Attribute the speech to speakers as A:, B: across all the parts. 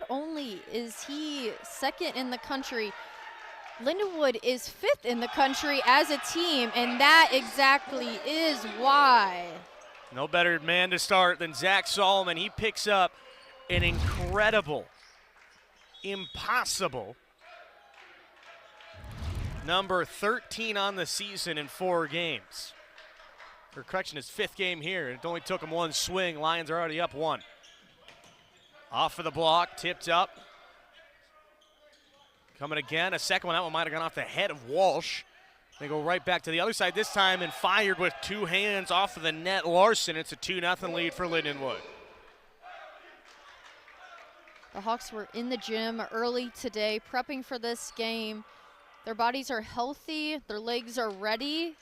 A: only is he second in the country, Lindenwood is 5th in the country as a team, and that exactly is why.
B: No better man to start than Zach Solomon. He picks up an incredible, impossible number 13 on the season in 4 games. For correction, his 5th game here. It only took him 1 swing. Lions are already up 1. Off of the block, tipped up. Coming again, a second one. That one might have gone off the head of Walsh. They go right back to the other side this time and fired with 2 hands off of the net. Larson, it's a 2-0 lead for Lindenwood.
A: The Hawks were in the gym early today prepping for this game. Their bodies are healthy, their legs are ready.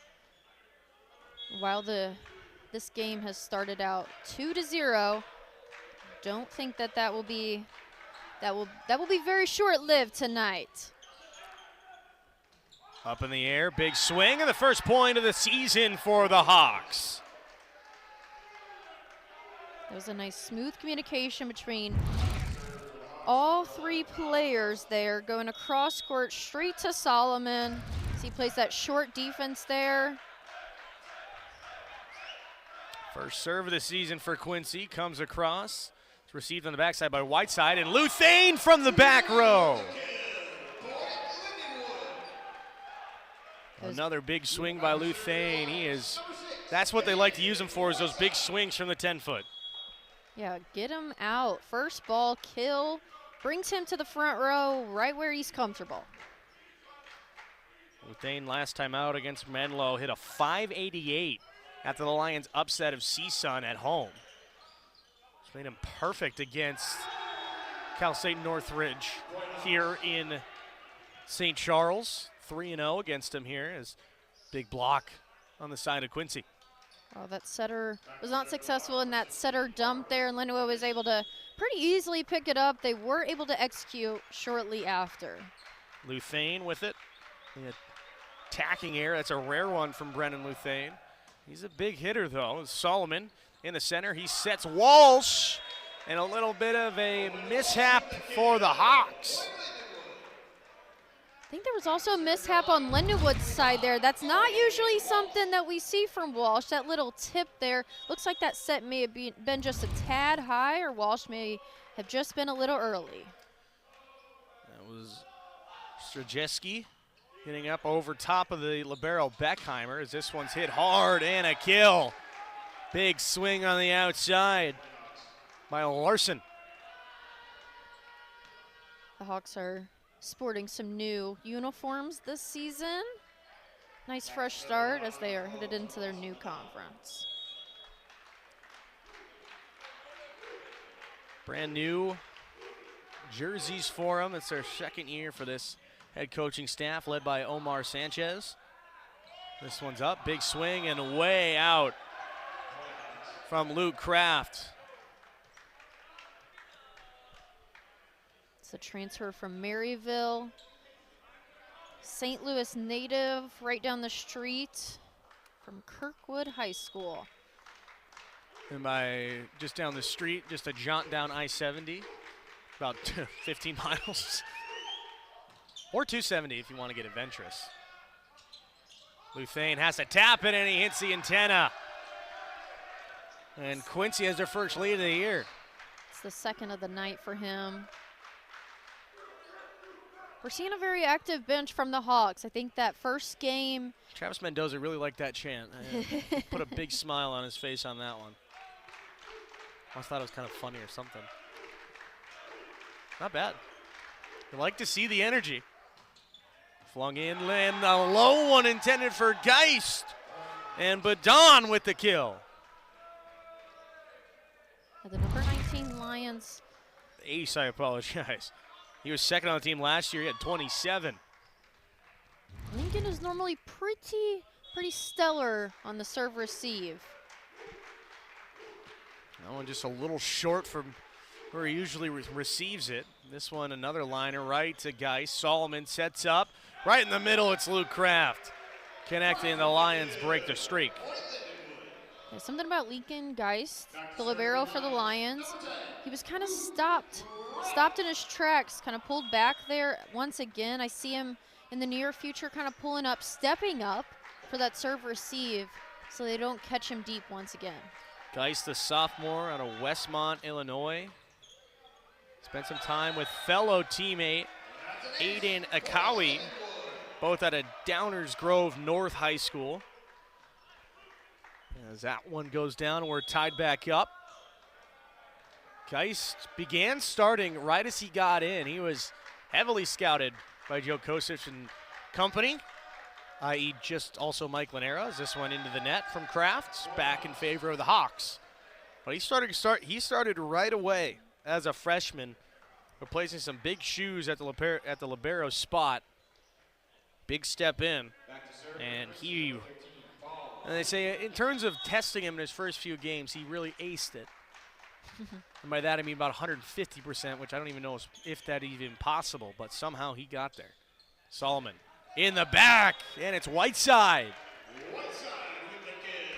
A: While this game has started out 2-0, don't think that will be very short-lived tonight.
B: Up in the air, big swing, and the first point of the season for the Hawks.
A: That was a nice smooth communication between all 3 players there, going across court straight to Solomon. So he plays that short defense there.
B: First serve of the season for Quincy comes across. It's received on the backside by Whiteside, and Luthane from the back row. Another big swing by Luthane. That's what they like to use him for, is those big swings from the 10-foot.
A: Yeah, get him out. First ball kill, brings him to the front row, right where he's comfortable.
B: Luthane last time out against Menlo hit a .588 after the Lions' upset of CSUN at home. It's made him perfect against Cal State Northridge here in St. Charles. 3-0 against him here as big block on the side of Quincy.
A: Oh, that setter was not successful in that setter dump there, and Lindenwood was able to pretty easily pick it up. They were able to execute shortly after. Luthane
B: with it. The attacking air, that's a rare one from Brennan Luthane. He's a big hitter, though. Solomon in the center. He sets Walsh, and a little bit of a mishap for the Hawks.
A: I think there was also a mishap on Lindenwood's side there. That's not usually something that we see from Walsh. That little tip there. Looks like that set may have been just a tad high, or Walsh may have just been a little early.
B: That was Strzeski getting up over top of the libero Beckheimer as this one's hit hard and a kill. Big swing on the outside by Larson.
A: The Hawks are sporting some new uniforms this season. Nice fresh start as they are headed into their new conference.
B: Brand new jerseys for them. It's their 2nd year for this head coaching staff led by Omar Sanchez. This one's up, big swing and way out from Luke Kraft.
A: It's a transfer from Maryville. St. Louis native, right down the street from Kirkwood High School.
B: And by just down the street, just a jaunt down I-70, about 15 miles. Or 270 if you want to get adventurous. Luthane has to tap it, and he hits the antenna. And Quincy has their first lead of the year.
A: It's the 2nd of the night for him. We're seeing a very active bench from the Hawks. I think that first game.
B: Travis Mendoza really liked that chant. Put a big smile on his face on that one. I thought it was kind of funny or something. Not bad. You like to see the energy. Flung in, and a low one intended for Geist. And Badon with the kill.
A: The number 19 Lions.
B: Ace, I apologize. He was 2nd on the team last year. He had 27.
A: Lincoln is normally pretty stellar on the serve receive.
B: That one just a little short from where he usually receives it. This one, another liner right to Geist. Solomon sets up. Right in the middle, it's Luke Kraft. Connecting, the Lions break the streak.
A: Yeah, something about Lincoln Geist, the libero for the Lions. He was kind of stopped in his tracks, kind of pulled back there once again. I see him in the near future kind of pulling up, stepping up for that serve receive so they don't catch him deep once again.
B: Geist, the sophomore out of Westmont, Illinois. Spent some time with fellow teammate Aiden Akawi, both at a Downers Grove North High School. As that one goes down, we're tied back up. Geist began starting right as he got in. He was heavily scouted by Joe Kosich and company, i.e. just also Mike Lanera, as this one into the net from Crafts, back in favor of the Hawks. But he started right away as a freshman, replacing some big shoes at the libero spot. Big step in, and they say in terms of testing him in his first few games, he really aced it. And by that I mean about 150%, which I don't even know if that's even possible, but somehow he got there. Solomon in the back, and it's Whiteside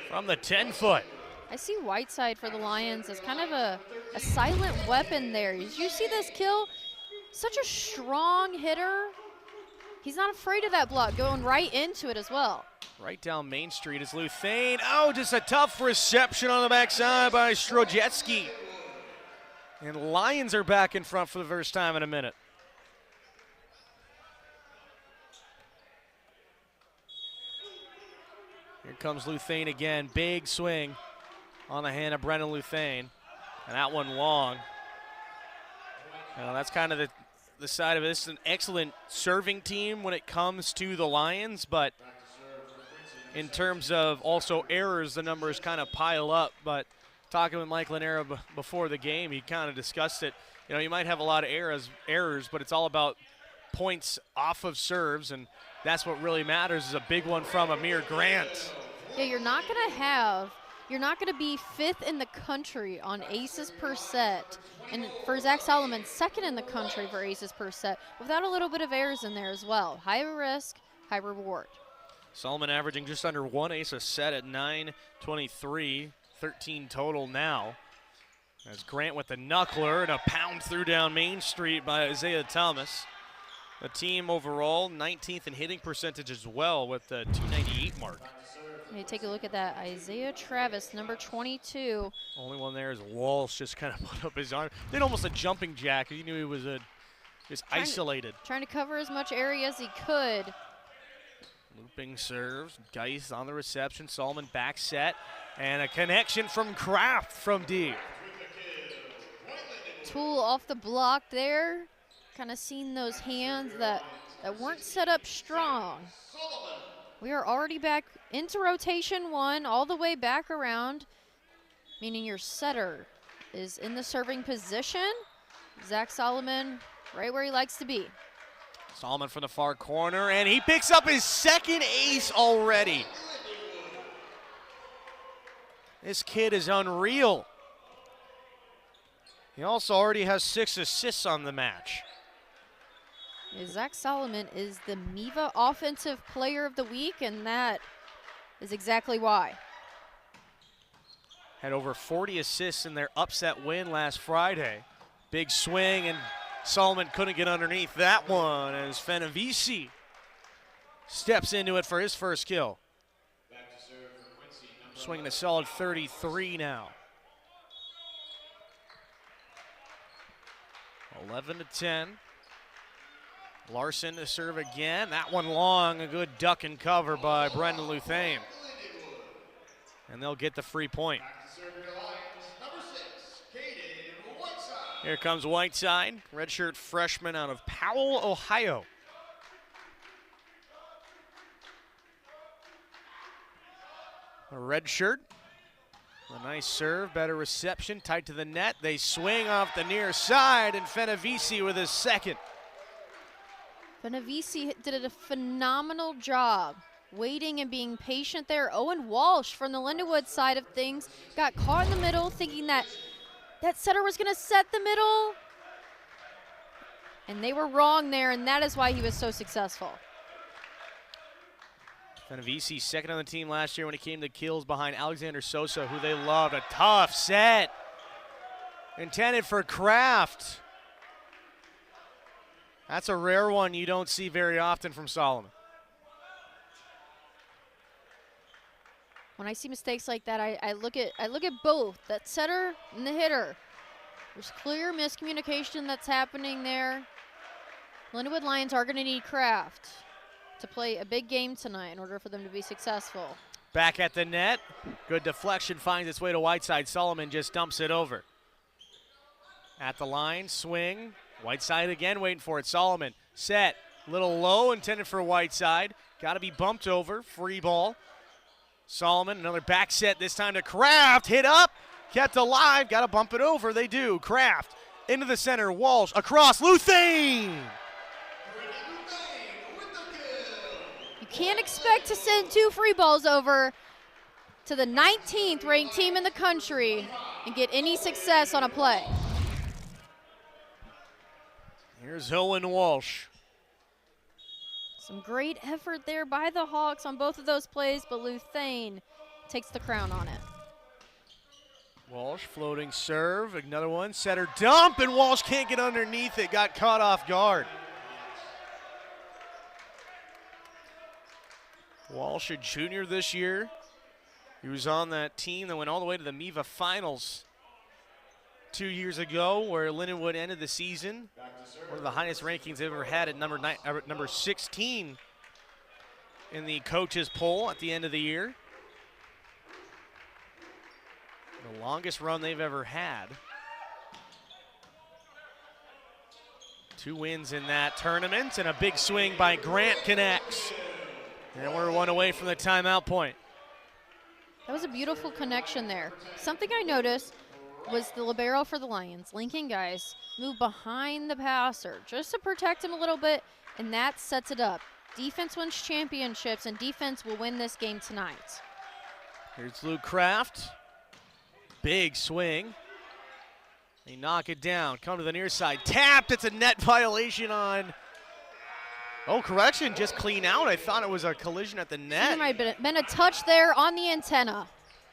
B: from the 10-foot.
A: I see Whiteside for the Lions as kind of a silent weapon there. Did you see this kill? Such a strong hitter. He's not afraid of that block, going right into it as well.
B: Right down Main Street is Luthane. Oh, just a tough reception on the backside by Strojecki. And Lions are back in front for the first time in a minute. Here comes Luthane again. Big swing on the hand of Brendan Luthane. And that one long. That's kind of the side of it. This is an excellent serving team when it comes to the Lions, but in terms of also errors, the numbers kind of pile up. But talking with Mike Lanera before the game, he kind of discussed it. You might have a lot of errors, but it's all about points off of serves, and that's what really matters, is a big one from Amir Grant.
A: Yeah, you're not going to be fifth in the country on aces per set. And for Zach Solomon, second in the country for aces per set, without a little bit of errors in there as well. High risk, high reward.
B: Solomon averaging just under one ace a set at 9.23, 13 total now. As Grant with the knuckler and a pound through down Main Street by Isaiah Thomas. The team overall 19th in hitting percentage as well with the 298 mark.
A: Hey, take a look at that. Isaiah Travis, number 22.
B: Only one there is Walsh, just kind of put up his arm. Did almost a jumping jack. He knew he was just isolated.
A: Trying to cover as much area as he could.
B: Looping serves. Geist on the reception. Solomon back set. And a connection from Kraft from deep.
A: Tool off the block there. Kind of seen those hands that weren't set up strong. We are already back into rotation one, all the way back around, meaning your setter is in the serving position. Zach Solomon right where he likes to be.
B: Solomon from the far corner, and he picks up his second ace already. This kid is unreal. He also already has 6 assists on the match.
A: Zach Solomon is the MIVA Offensive Player of the Week, and that is exactly why.
B: Had over 40 assists in their upset win last Friday. Big swing, and Solomon couldn't get underneath that one as Fenavisi steps into it for his first kill. Swinging a solid 33 now. 11-10. Larson to serve again. That one long, a good duck and cover by Brendan Luthane. And they'll get the free point. Here comes Whiteside, redshirt freshman out of Powell, Ohio. A red shirt. A nice serve, better reception, tight to the net. They swing off the near side, and Fenavisi with his second.
A: Fenavisi did a phenomenal job waiting and being patient there. Owen Walsh from the Lindenwood side of things got caught in the middle thinking that setter was going to set the middle. And they were wrong there, and that is why he was so successful.
B: Fanavisi, second on the team last year when it came to kills behind Alexander Sosa, who they loved. A tough set. Intended for Kraft. That's a rare one you don't see very often from Solomon.
A: When I see mistakes like that, I look at both, that setter and the hitter. There's clear miscommunication that's happening there. Lindenwood Lions are going to need Kraft to play a big game tonight in order for them to be successful.
B: Back at the net. Good deflection finds its way to Whiteside. Solomon just dumps it over. At the line, swing. Whiteside again waiting for it. Solomon set. Little low, intended for Whiteside. Got to be bumped over. Free ball. Solomon, another back set, this time to Kraft. Hit up, kept alive. Got to bump it over. They do. Kraft into the center. Walsh across. Luthane!
A: You can't expect to send 2 free balls over to the 19th ranked team in the country and get any success on a play.
B: Here's Owen Walsh.
A: Some great effort there by the Hawks on both of those plays, but Luthane takes the crown on it.
B: Walsh floating serve, another one, setter dump, and Walsh can't get underneath it, got caught off guard. Walsh, a junior this year. He was on that team that went all the way to the MIVA finals 2 years ago, where Lindenwood ended the season. One of the highest rankings they've ever had at number 16 in the coaches poll at the end of the year. The longest run they've ever had. 2 wins in that tournament, and a big swing by Grant connects. And we're 1 away from the timeout point.
A: That was a beautiful connection there. Something I noticed was the libero for the Lions. Lincoln guys move behind the passer just to protect him a little bit, and that sets it up. Defense wins championships, and defense will win this game tonight.
B: Here's Luke Kraft. Big swing. They knock it down. Come to the near side. Tapped. It's a net violation on. Oh, correction. Just clean out. I thought it was a collision at the net.
A: There might have been a touch there on the antenna.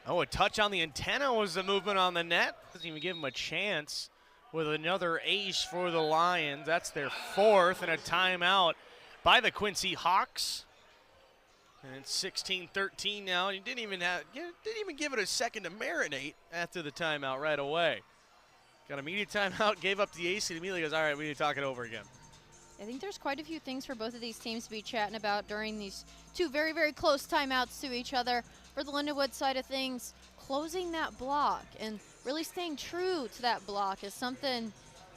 B: Oh, a touch on the antenna was the movement on the net. Doesn't even give him a chance with another ace for the Lions. That's their 4th, and a timeout by the Quincy Hawks. And it's 16-13 now. He didn't even give it a second to marinate after the timeout right away. Got immediate timeout, gave up the ace, and immediately goes, all right, we need to talk it over again.
A: I think there's quite a few things for both of these teams to be chatting about during these 2 very, very close timeouts to each other. For the Lindenwood side of things, closing that block and really staying true to that block is something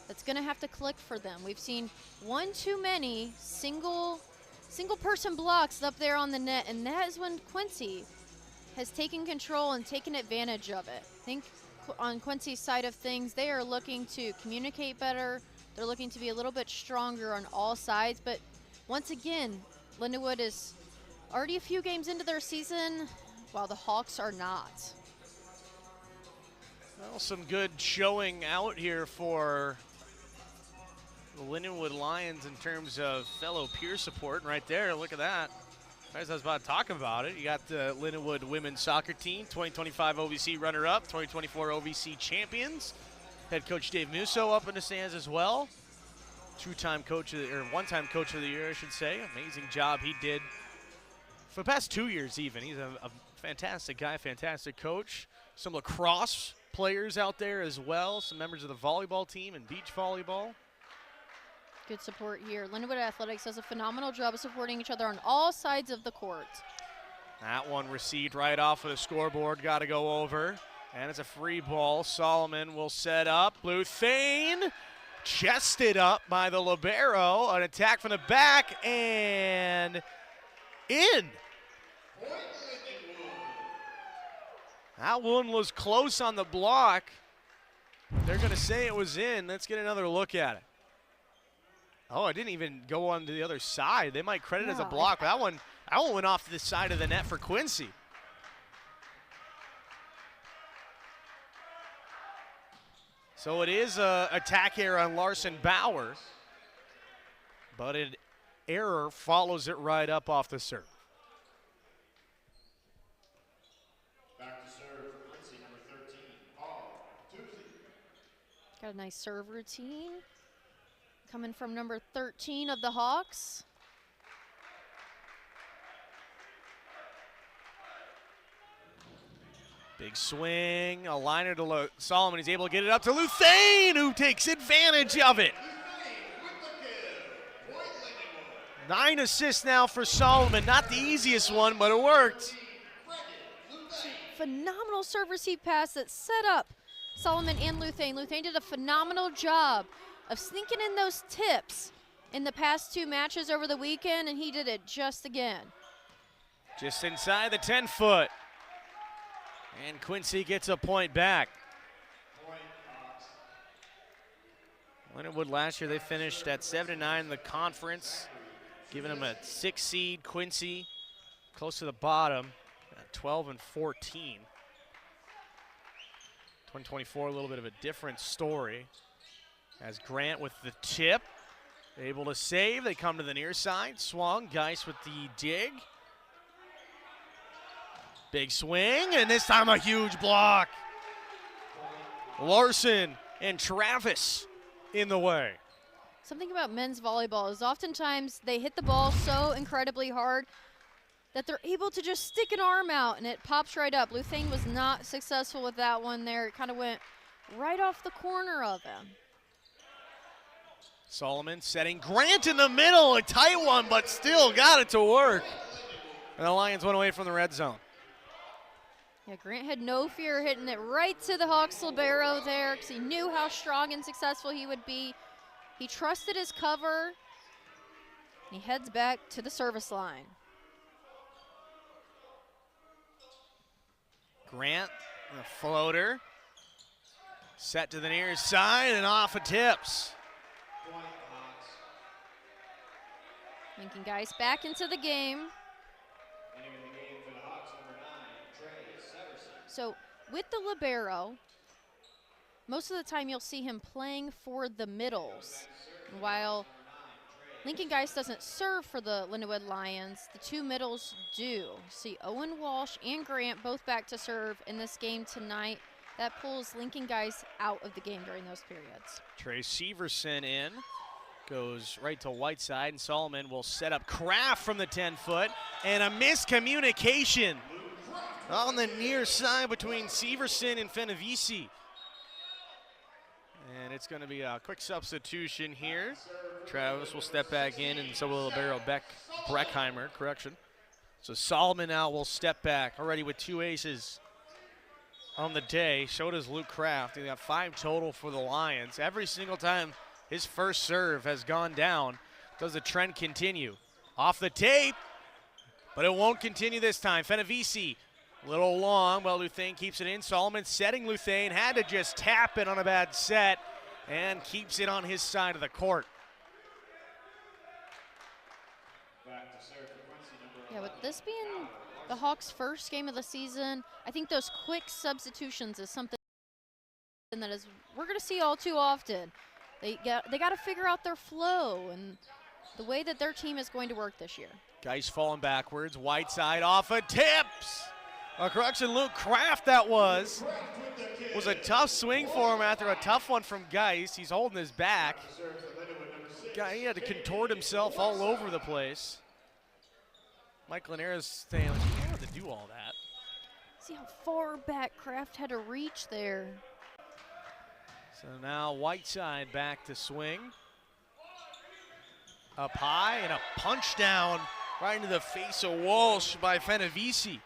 A: that's going to have to click for them. We've seen one too many single person blocks up there on the net, and that is when Quincy has taken control and taken advantage of it. I think on Quincy's side of things, they are looking to communicate better. They're looking to be a little bit stronger on all sides, but once again, Lindenwood is already a few games into their season, while the Hawks are not.
B: Well, some good showing out here for the Lindenwood Lions in terms of fellow peer support. Right there, look at that. As I was about to talk about it, you got the Lindenwood women's soccer team, 2025 OVC runner-up, 2024 OVC champions. Head coach Dave Musso up in the stands as well. One-time coach of the year, I should say. Amazing job he did for the past 2 years even. He's a fantastic guy, fantastic coach. Some lacrosse players out there as well. Some members of the volleyball team and beach volleyball.
A: Good support here. Lindenwood Athletics does a phenomenal job of supporting each other on all sides of the court.
B: That one received right off of the scoreboard. Got to go over. And it's a free ball. Solomon will set up. Luthane chested up by the libero. An attack from the back and in. That one was close on the block. They're going to say it was in. Let's get another look at it. Oh, it didn't even go on to the other side. They might credit it as a block, but that one went off to the side of the net for Quincy. So it is an attack error on Larson Bauer, but an error follows it right up off the serve.
A: Got a nice serve routine coming from number 13 of the Hawks.
B: Big swing, a liner to Solomon. He's able to get it up to Luthane, who takes advantage of it. 9 assists now for Solomon. Not the easiest one, but it worked.
A: Phenomenal serve receive pass that set up Solomon and Luthane. Luthane did a phenomenal job of sneaking in those tips in the past 2 matches over the weekend, and he did it just again.
B: Just inside the 10-foot. And Quincy gets a point back. Lindenwood last year, they finished at 7-9 in the conference, giving them a 6 seed. Quincy close to the bottom at 12-14. 2024, a little bit of a different story. As Grant with the tip, able to save. They come to the near side. Swung, Geis with the dig. Big swing, and this time a huge block. Larson and Travis in the way.
A: Something about men's volleyball is oftentimes they hit the ball so incredibly hard that they're able to just stick an arm out and it pops right up. Luthane was not successful with that one there. It kind of went right off the corner of him.
B: Solomon setting Grant in the middle, a tight one, but still got it to work. And the Lions went away from the red zone.
A: Yeah, Grant had no fear hitting it right to the Hawks libero there because he knew how strong and successful he would be. He trusted his cover. He heads back to the service line.
B: Grant, the floater, set to the near side and off of tips.
A: Lincoln Geis back into the game. So with the libero, most of the time you'll see him playing for the middles. While Lincoln Geis doesn't serve for the Lindenwood Lions, the 2 middles do. See Owen Walsh and Grant both back to serve in this game tonight. That pulls Lincoln Geis out of the game during those periods.
B: Trey Severson in, goes right to Whiteside, and Solomon will set up Kraft from the 10-foot, and a miscommunication on the near side between Severson and Fenavisi. And it's going to be a quick substitution here. Travis will step back in, and so will libero Breckheimer, correction. So Solomon now will step back, already with 2 aces on the day. So does Luke Kraft. He got 5 total for the Lions. Every single time his first serve has gone down, does the trend continue? Off the tape, but it won't continue this time. Fenavisi, a little long, but Luthane keeps it in. Solomon setting Luthane, had to just tap it on a bad set, and keeps it on his side of the court.
A: Yeah, with this being the Hawks' first game of the season, I think those quick substitutions is something that is we're going to see all too often. They got to figure out their flow and the way that their team is going to work this year.
B: Geis falling backwards, Whiteside off of tips. A correction, Luke Kraft that was a tough swing for him after a tough one from Geis. He's holding his back. He had to contort himself all over the place. Mike Linares saying, like, you don't have to do all that.
A: See how far back Kraft had to reach there.
B: So now Whiteside back to swing. Up high and a punch down right into the face of Walsh by Fenavisi.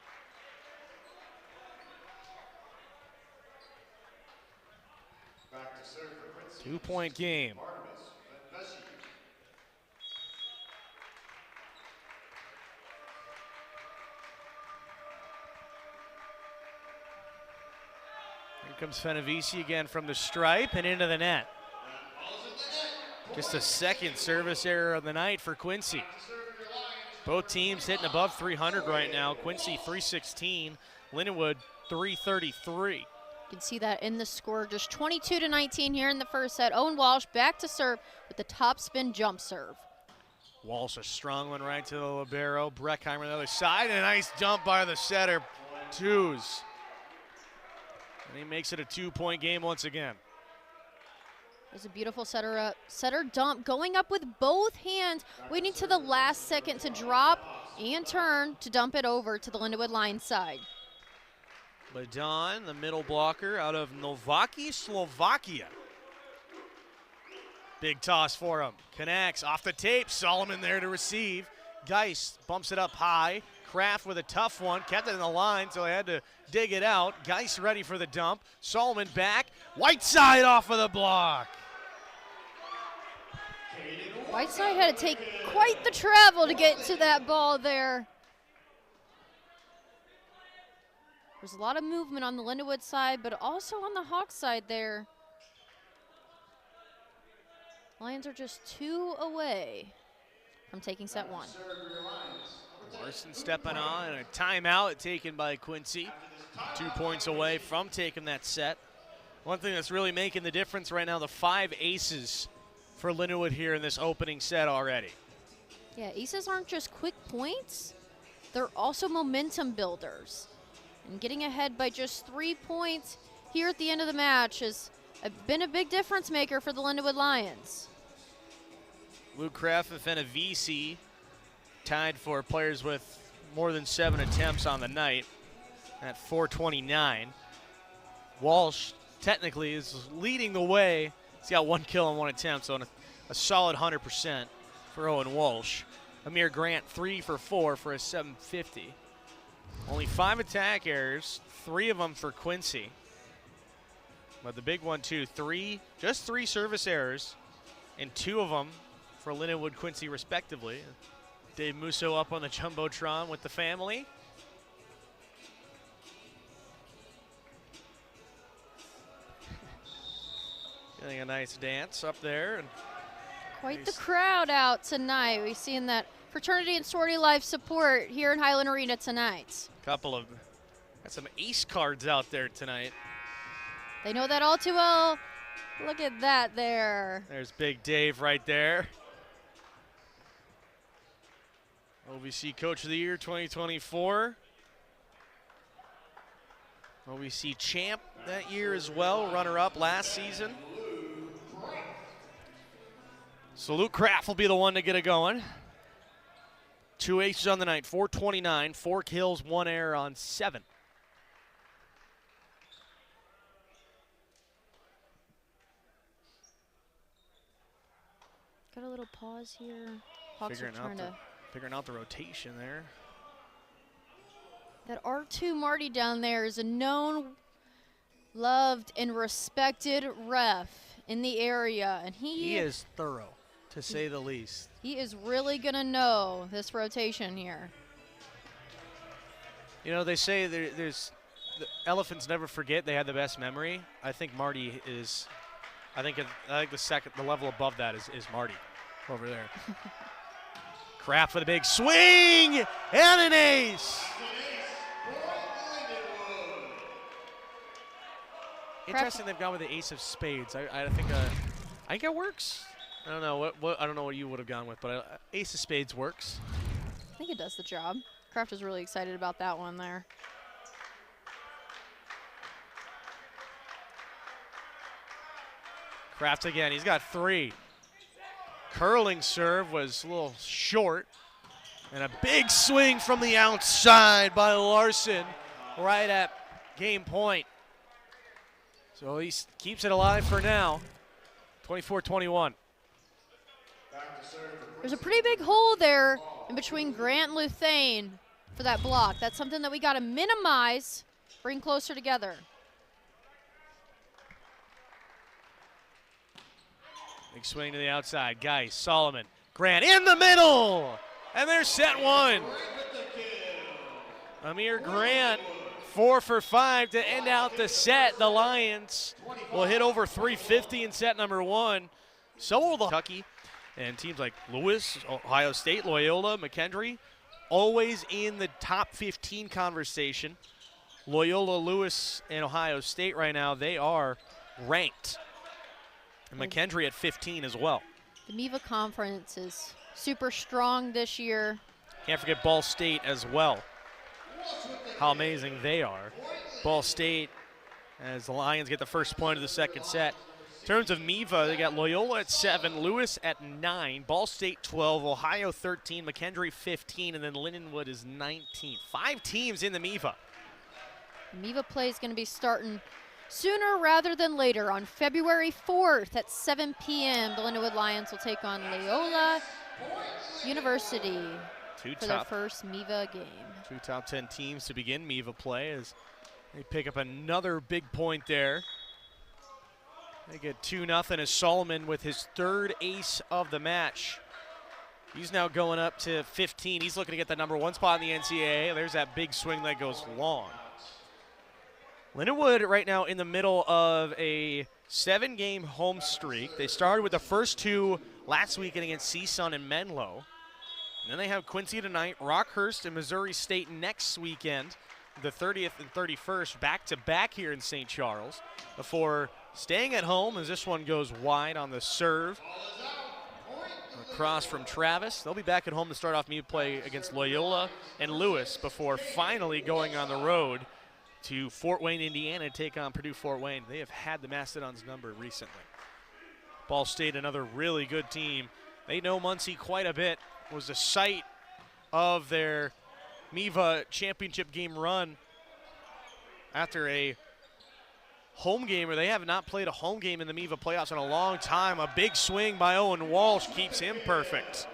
B: Two-point game. Here comes Fenavisi again from the stripe and into the net. Just a second service error of the night for Quincy. Both teams hitting above 300 right now. Quincy 316, Lindenwood 333.
A: You can see that in the score, just 22-19 here in the first set. Owen Walsh back to serve with the top spin jump serve.
B: Walsh, a strong one right to the libero. Breckheimer on the other side, and a nice jump by the setter. Twos. And he makes it a 2-point game once again.
A: There's a beautiful setter dump, going up with both hands, waiting to the last second to drop and turn to dump it over to the Lindenwood line side.
B: Badon, the middle blocker out of Novaki, Slovakia. Big toss for him. Connects off the tape. Solomon there to receive. Geist bumps it up high. Kraft with a tough one. Kept it in the line, so they had to dig it out. Geist ready for the dump. Solomon back. Whiteside off of the block.
A: Whiteside had to take quite the travel to get to that ball there. There's a lot of movement on the Lindenwood side, but also on the Hawks side there. Lions are just 2 away from taking set 1.
B: Larson stepping on, and a timeout taken by Quincy. 2 points away from taking that set. One thing that's really making the difference right now, the 5 aces for Lindenwood here in this opening set already.
A: Yeah, aces aren't just quick points. They're also momentum builders. And getting ahead by just 3 points here at the end of the match has been a big difference maker for the Lindenwood Lions.
B: Luke Kraft and a VC tied for players with more than 7 attempts on the night at 429. Walsh technically is leading the way. He's got 1 kill and 1 attempt, so a solid 100% for Owen Walsh. Amir Grant 3 for 4 for a 750. Only 5 attack errors, 3 of them for Quincy. But the big one too, just 3 service errors, and 2 of them for Lindenwood, Quincy respectively. Dave Musso up on the Jumbotron with the family. Getting a nice dance up there. And
A: quite the crowd out tonight. We've seen that fraternity and sorority life support here in Highland Arena tonight.
B: Got some ace cards out there tonight.
A: They know that all too well. Look at that there.
B: There's Big Dave right there. OVC Coach of the Year 2024. OVC champ that year as well, runner-up last season. So Luke Kraft will be the one to get it going. 2 aces on the night, 429, 4 kills, 1 error on 7.
A: Got a little pause here. Hawks are
B: figuring out the rotation there.
A: That R2 Marty down there is a known, loved, and respected ref in the area, and he
B: is thorough, to say the least.
A: He is really going to know this rotation here.
B: You know, they say there's the elephants never forget. They had the best memory. I think Marty is. I think the level above that is Marty over there. Kraft for the big swing and an ace. Interesting, they've gone with the ace of spades. I think it works. I don't know I don't know what you would have gone with, but ace of spades works.
A: I think it does the job. Kraft is really excited about that one there.
B: Kraft again, he's got 3. Curling serve was a little short. And a big swing from the outside by Larson right at game point. So he keeps it alive for now. 24-21.
A: There's a pretty big hole there in between Grant and Luthane for that block. That's something that we got to minimize, bring closer together.
B: Big swing to the outside. Geist, Solomon, Grant in the middle. And there's set 1. Amir Grant, 4 for 5 to end out the set. The Lions will hit over 350 in set number 1. So will the Kentucky and teams like Lewis, Ohio State, Loyola, McKendree, always in the top 15 conversation. Loyola, Lewis, and Ohio State right now, they are ranked. And McKendree at 15 as well.
A: The MEVA conference is super strong this year.
B: Can't forget Ball State as well. How amazing they are. Ball State, as the Lions get the first point of the second set, In terms of MIVA, they got Loyola at 7, Lewis at 9, Ball State 12, Ohio 13, McKendree 15, and then Lindenwood is 19. 5 teams in the MIVA.
A: MIVA play is going to be starting sooner rather than later on February 4th at 7 p.m. The Lindenwood Lions will take on Loyola University for their first MIVA game.
B: 2 top 10 teams to begin MIVA play as they pick up another big point there. They get 2-0 as Solomon with his 3rd ace of the match. He's now going up to 15. He's looking to get the #1 spot in the NCAA. There's that big swing that goes long. Lindenwood right now in the middle of a 7-game home streak. They started with the first 2 last weekend against CSUN and Menlo. And then they have Quincy tonight, Rockhurst and Missouri State next weekend, the 30th and 31st, back-to-back here in St. Charles, before staying at home as this one goes wide on the serve. Across from Travis. They'll be back at home to start off MIVA play against Loyola and Lewis before finally going on the road to Fort Wayne, Indiana, to take on Purdue Fort Wayne. They have had the Mastodons number recently. Ball State, another really good team. They know Muncie quite a bit. Was the site of their MIVA championship game run after a home game, or they have not played a home game in the MIVA playoffs in a long time. A big swing by Owen Walsh keeps him perfect.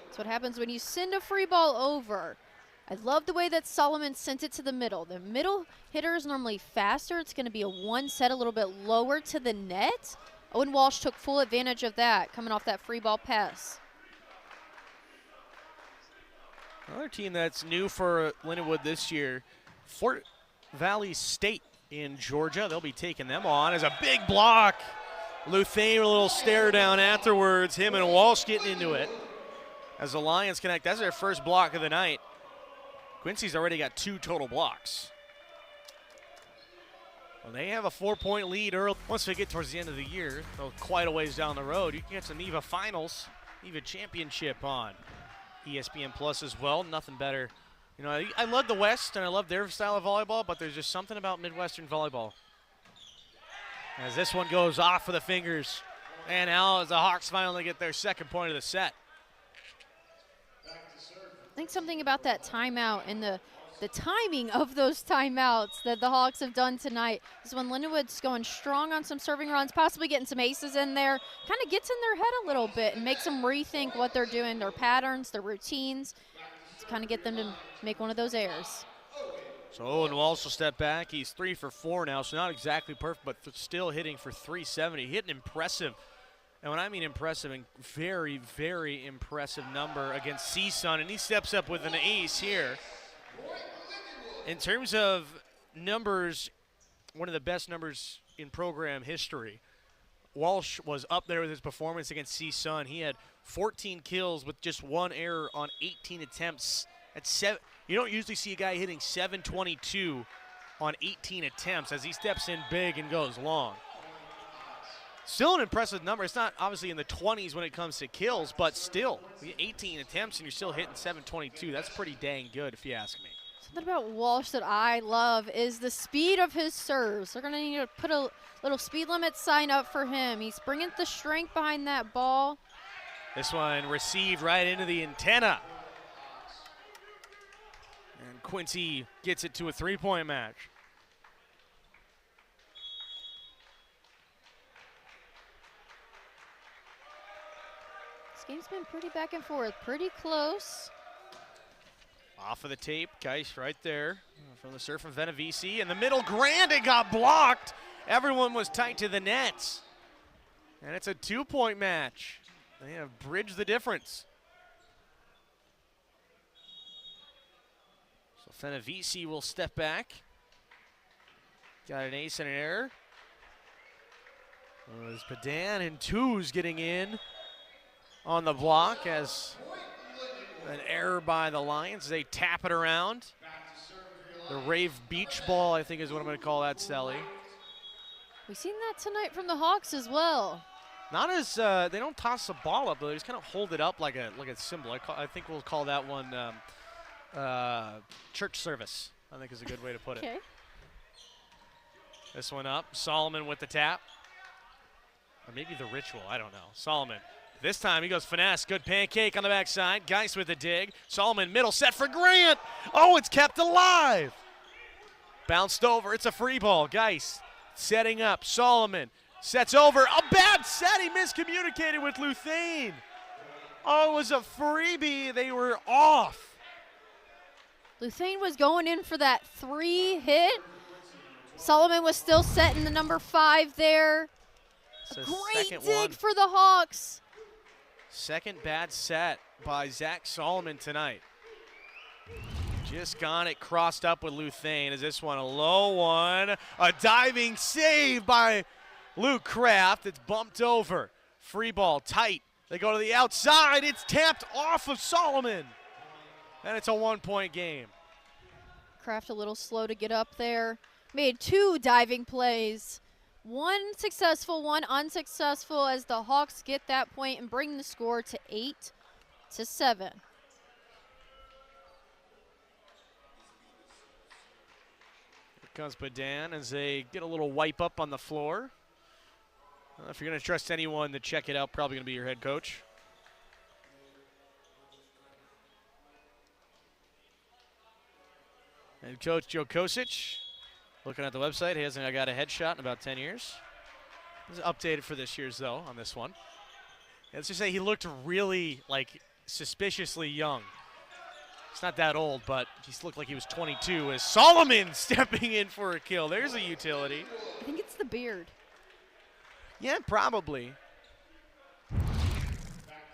A: That's what happens when you send a free ball over. I love the way that Solomon sent it to the middle. The middle hitter is normally faster. It's going to be a one set a little bit lower to the net. Owen Walsh took full advantage of that, coming off that free ball pass.
B: Another team that's new for Lindenwood this year, Fort Valley State in Georgia. They'll be taking them on as a big block. Luthane a little stare down afterwards. Him and Walsh getting into it as the Lions connect. That's their first block of the night. Quincy's already got 2 total blocks. Well, they have a 4-point lead early. Once we get towards the end of the year, though quite a ways down the road, you can get some MIVA finals, MIVA championship on ESPN Plus as well. Nothing better. You know, I love the West and I love their style of volleyball, but there's just something about Midwestern volleyball. As this one goes off of the fingers, and now as the Hawks finally get their 2nd point of the set.
A: I think something about that timeout and the timing of those timeouts that the Hawks have done tonight is when Lindenwood's going strong on some serving runs, possibly getting some aces in there, kind of gets in their head a little bit and makes them rethink what they're doing, their patterns, their routines, to kind of get them to make one of those errors.
B: So Owen Walsh will step back. He's 3 for 4 now, so not exactly perfect, but still hitting for 370. Hitting impressive. And when I mean impressive, and very, very impressive number against CSUN, and he steps up with an ace here. In terms of numbers, one of the best numbers in program history. Walsh was up there with his performance against CSUN. He had 14 kills with just 1 error on 18 attempts. You don't usually see a guy hitting 722 on 18 attempts as he steps in big and goes long. Still an impressive number. It's not obviously in the 20s when it comes to kills, but still, 18 attempts and you're still hitting 722. That's pretty dang good if you ask me.
A: Something about Walsh that I love is the speed of his serves. They're going to need to put a little speed limit sign up for him. He's bringing the strength behind that ball.
B: This one received right into the antenna. And Quincy gets it to a 3-point match.
A: This game's been pretty back and forth, pretty close.
B: Off of the tape, Geis right there from the serve from Venevisi. In the middle, Grande got blocked. Everyone was tight to the nets. And it's a 2-point match. They have bridged the difference. So Venevisi will step back. Got an ace and an error. Well, there's Padan and Twos getting in on the block as an error by the Lions. They tap it around. The Rave Beach ball, I think is what I'm going to call that, Sally.
A: We've seen that tonight from the Hawks as well.
B: Not as, they don't toss the ball up, though. They just kind of hold it up like a symbol. I think we'll call that one church service, I think is a good way to put it.
A: Okay.
B: This one up. Solomon with the tap. Or maybe the ritual, I don't know. Solomon, this time he goes finesse. Good pancake on the backside. Geis with a dig. Solomon, middle set for Grant. Oh, it's kept alive. Bounced over, it's a free ball. Geis setting up, Solomon sets over. A bad set, he miscommunicated with Luthane. Oh, it was a freebie, they were off.
A: Luthane was going in for that 3 hit. Solomon was still setting the number 5 there. A great dig for the Hawks.
B: Second bad set by Zach Solomon tonight. Just got it crossed up with Luthane. Is this one a low one? A diving save by Luke Kraft. It's bumped over. Free ball, tight. They go to the outside. It's tapped off of Solomon. And it's a 1-point game.
A: Kraft a little slow to get up there. Made 2 diving plays. 1 successful, 1 unsuccessful as the Hawks get that point and bring the score to 8-7.
B: Here comes Badan as they get a little wipe up on the floor. If you're going to trust anyone to check it out, probably going to be your head coach. Head coach Joe Kosic, looking at the website, he hasn't got a headshot in about 10 years. This is updated for this year's, though, on this one. Let's just say he looked really, suspiciously young. He's not that old, but he looked like he was 22 as Solomon stepping in for a kill. There's a utility.
A: I think it's the beard.
B: Yeah, probably.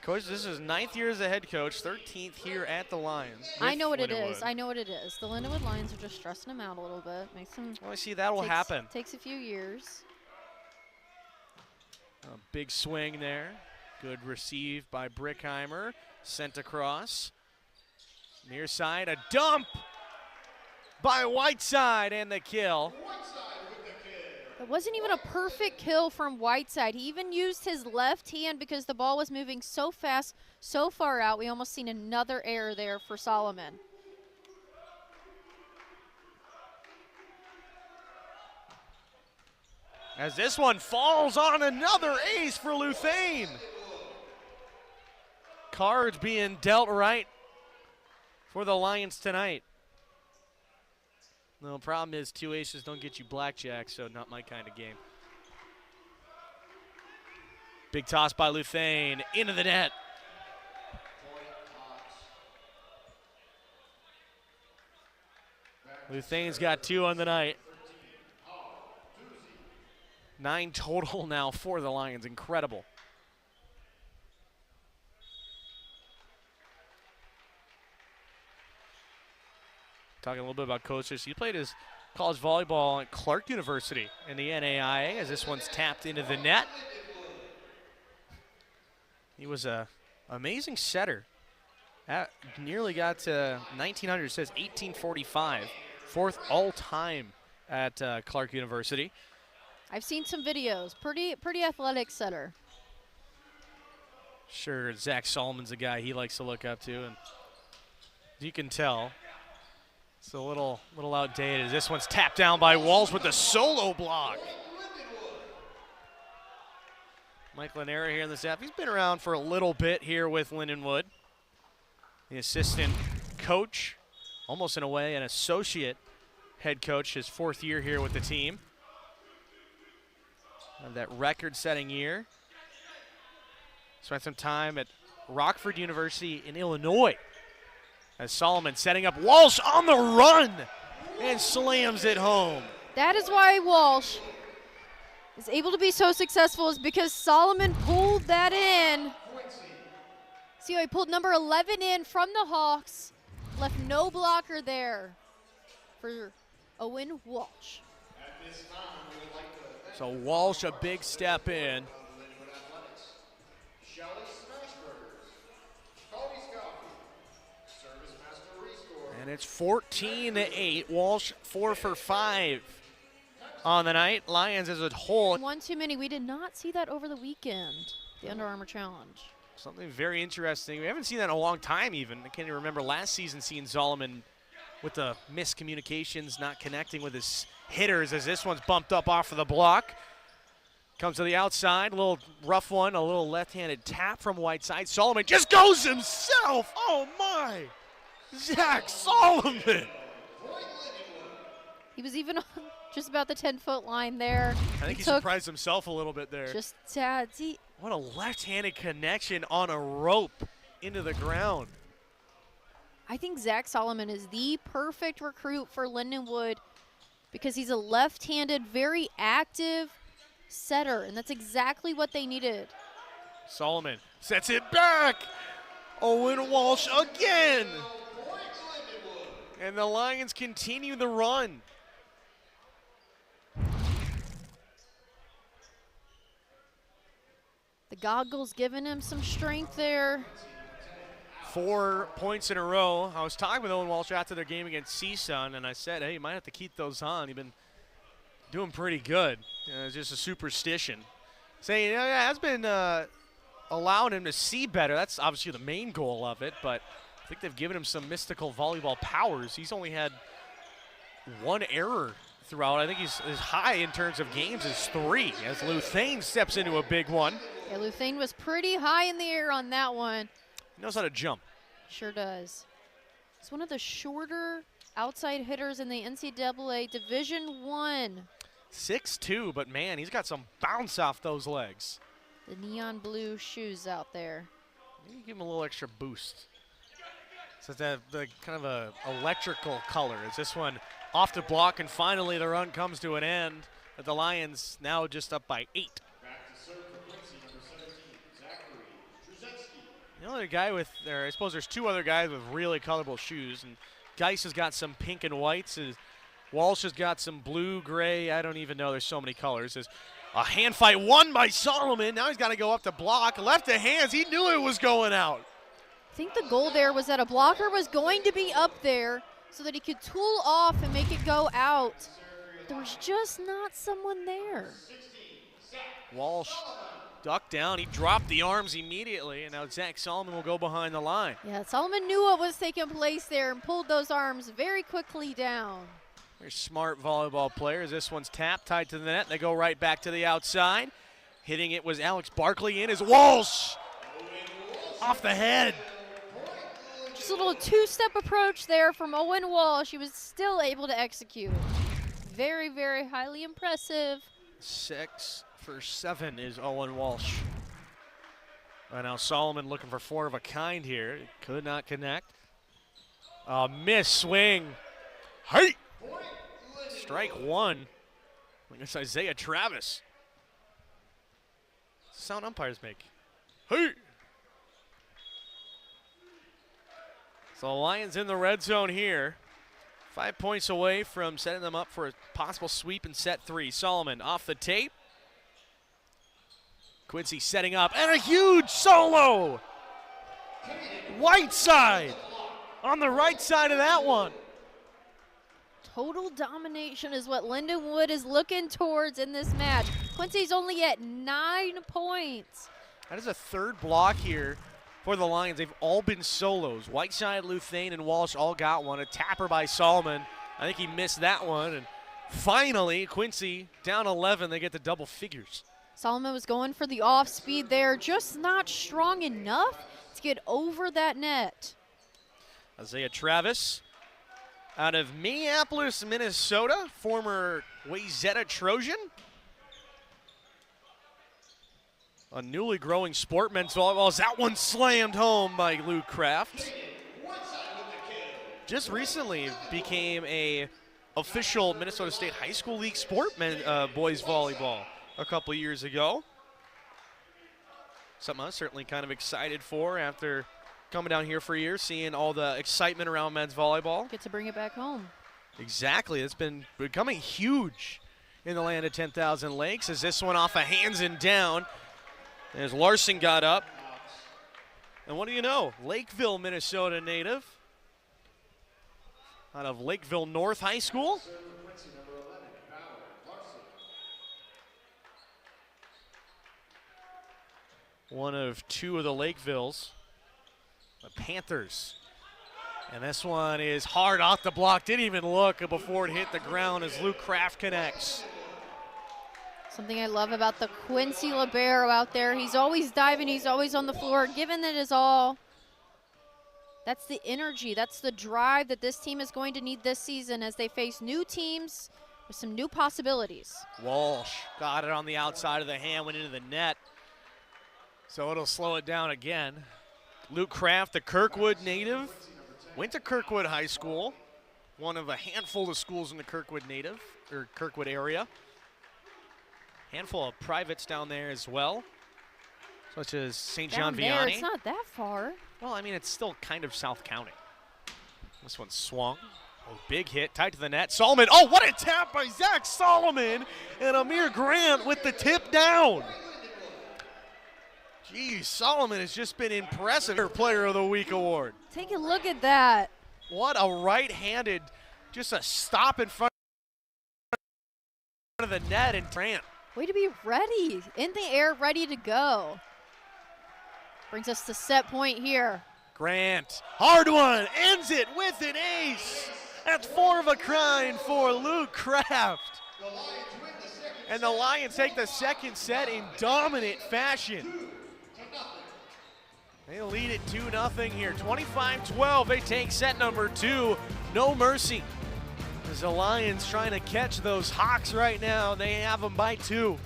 B: Coach, this is his 9th year as a head coach, 13th here at the Lions.
A: I know what it is. I know what it is. The Lindenwood Lions are just stressing him out a little bit. Makes him.
B: Oh, I see that will happen.
A: Takes a few years.
B: A big swing there. Good receive by Brickheimer. Sent across. Near side, a dump by Whiteside and the kill.
A: It wasn't even a perfect kill from Whiteside. He even used his left hand because the ball was moving so fast, so far out. We almost seen another error there for Solomon.
B: As this one falls on another ace for Luthane. Cards being dealt right for the Lions tonight. The problem is 2 aces don't get you blackjack, so not my kind of game. Big toss by Luthane into the net. Luthane's got 2 on the night. 9 total now for the Lions. Incredible. Talking a little bit about coaches. He played his college volleyball at Clark University in the NAIA as this one's tapped into the net. He was an amazing setter. Nearly got to 1900, says 1845. 4th all-time at Clark University.
A: I've seen some videos. Pretty athletic setter.
B: Sure, Zach Solomon's a guy he likes to look up to, and you can tell. It's a little outdated. This one's tapped down by Walsh with the solo block. Mike Lanera here in the staff. He's been around for a little bit here with Lindenwood. The assistant coach, almost in a way an associate head coach, his 4th year here with the team. Of that record-setting year. Spent some time at Rockford University in Illinois. As Solomon setting up Walsh on the run and slams it home.
A: That is why Walsh is able to be so successful, is because Solomon pulled that in. See how he pulled number 11 in from the Hawks. Left no blocker there for Owen Walsh.
B: So Walsh a big step in. And it's 14-8. Walsh 4 for 5 on the night. Lions as a whole.
A: One too many. We did not see that over the weekend, the Under Armour Challenge.
B: Something very interesting. We haven't seen that in a long time even. I can't even remember last season seeing Solomon with the miscommunications, not connecting with his hitters as this one's bumped up off of the block. Comes to the outside, a little rough one, a little left-handed tap from Whiteside. Solomon just goes himself. Oh, my. Zach Solomon.
A: He was even on just about the 10-foot line there.
B: I think he surprised himself a little bit there.
A: Just tad.
B: What a left-handed connection on a rope into the ground.
A: I think Zach Solomon is the perfect recruit for Lindenwood because he's a left-handed, very active setter, and that's exactly what they needed.
B: Solomon sets it back. Owen Walsh again. And the Lions continue the run.
A: The goggles giving him some strength there.
B: 4 points in a row. I was talking with Owen Walsh after their game against CSUN, and I said, hey, you might have to keep those on. You've been doing pretty good. It's just a superstition. Saying, yeah, it has been allowing him to see better. That's obviously the main goal of it, but I think they've given him some mystical volleyball powers. He's only had 1 error throughout. I think he's as high in terms of games as 3, as Luthane steps into a big one.
A: Yeah, Luthane was pretty high in the air on that one.
B: He knows how to jump.
A: Sure does. He's one of the shorter outside hitters in the NCAA Division I.
B: 6'2", but man, he's got some bounce off those legs.
A: The neon blue shoes out there.
B: Maybe give him a little extra boost. So the kind of a electrical color. Is this one off the block, and finally the run comes to an end. But the Lions now just up by 8.
C: Back to serve for Quincy, number 17, Zachary Druzetsky.
B: The other guy with, I suppose there's 2 other guys with really colorful shoes, and Geis has got some pink and whites. Walsh has got some blue, gray. I don't even know. There's so many colors. There's a hand fight won by Solomon. Now he's got to go up to block. Left to hands. He knew it was going out.
A: I think the goal there was that a blocker was going to be up there so that he could tool off and make it go out. There was just not someone there.
B: Walsh ducked down. He dropped the arms immediately, and now Zach Solomon will go behind the line.
A: Yeah, Solomon knew what was taking place there and pulled those arms very quickly down.
B: Very smart volleyball players. This one's tapped, tied to the net. They go right back to the outside. Hitting it was Alex Barkley in as Walsh. Off the head.
A: Just a little 2-step approach there from Owen Walsh. He was still able to execute. Very, very highly impressive.
B: 6 for 7 is Owen Walsh. And now Solomon looking for 4 of a kind here. Could not connect. A miss swing. Hey! Strike 1 against Isaiah Travis. Sound umpires make. Hey! So the Lions in the red zone here. 5 points away from setting them up for a possible sweep in set 3. Solomon off the tape. Quincy setting up, and a huge solo! Whiteside on the right side of that one.
A: Total domination is what Lindenwood is looking towards in this match. Quincy's only at 9 points.
B: That is a 3rd block here for the Lions. They've all been solos. Whiteside, Luthane, and Walsh all got one. A tapper by Solomon. I think he missed that one. And finally, Quincy down 11. They get to double figures.
A: Solomon was going for the off speed there, just not strong enough to get over that net.
B: Isaiah Travis out of Minneapolis, Minnesota, former Wayzata Trojan. A newly growing sport, men's volleyball. That one slammed home by Luke Kraft. Just recently became a official Minnesota State High School League sport, boys volleyball, a couple years ago. Something I was certainly kind of excited for after coming down here for a year, seeing all the excitement around men's volleyball.
A: Get to bring it back home.
B: Exactly. It's been becoming huge in the land of 10,000 lakes as this one off of hands and down. As Larson got up. And what do you know? Lakeville, Minnesota native. Out of Lakeville North High School. One of 2 of the Lakevilles. The Panthers. And this one is hard off the block. Didn't even look before it hit the ground as Luke Kraft connects.
A: Something I love about the Quincy libero out there. He's always diving, he's always on the floor, giving it his all. That's the energy, that's the drive that this team is going to need this season as they face new teams with some new possibilities.
B: Walsh got it on the outside of the hand, went into the net. So it'll slow it down again. Luke Kraft, the Kirkwood native, went to Kirkwood High School, one of a handful of schools in the Kirkwood area. Handful of privates down there as well, such as St. John Vianney.
A: It's not that far.
B: Well, I mean, it's still kind of South County. This one swung. Oh, big hit, tight to the net. Solomon, oh, what a tap by Zach Solomon, and Amir Grant with the tip down. Geez, Solomon has just been impressive. Player of the Week award.
A: Take a look at that.
B: What a right-handed, just a stop in front of the net, and Grant.
A: Way to be ready, in the air, ready to go. Brings us to set point here.
B: Grant, hard one, ends it with an ace. That's 4 of a kind for Luke Kraft. And the Lions take the second set in dominant fashion. They lead it 2-0 here, 25-12. They take set number 2, no mercy. As the Lions trying to catch those Hawks right now, they have them by 2.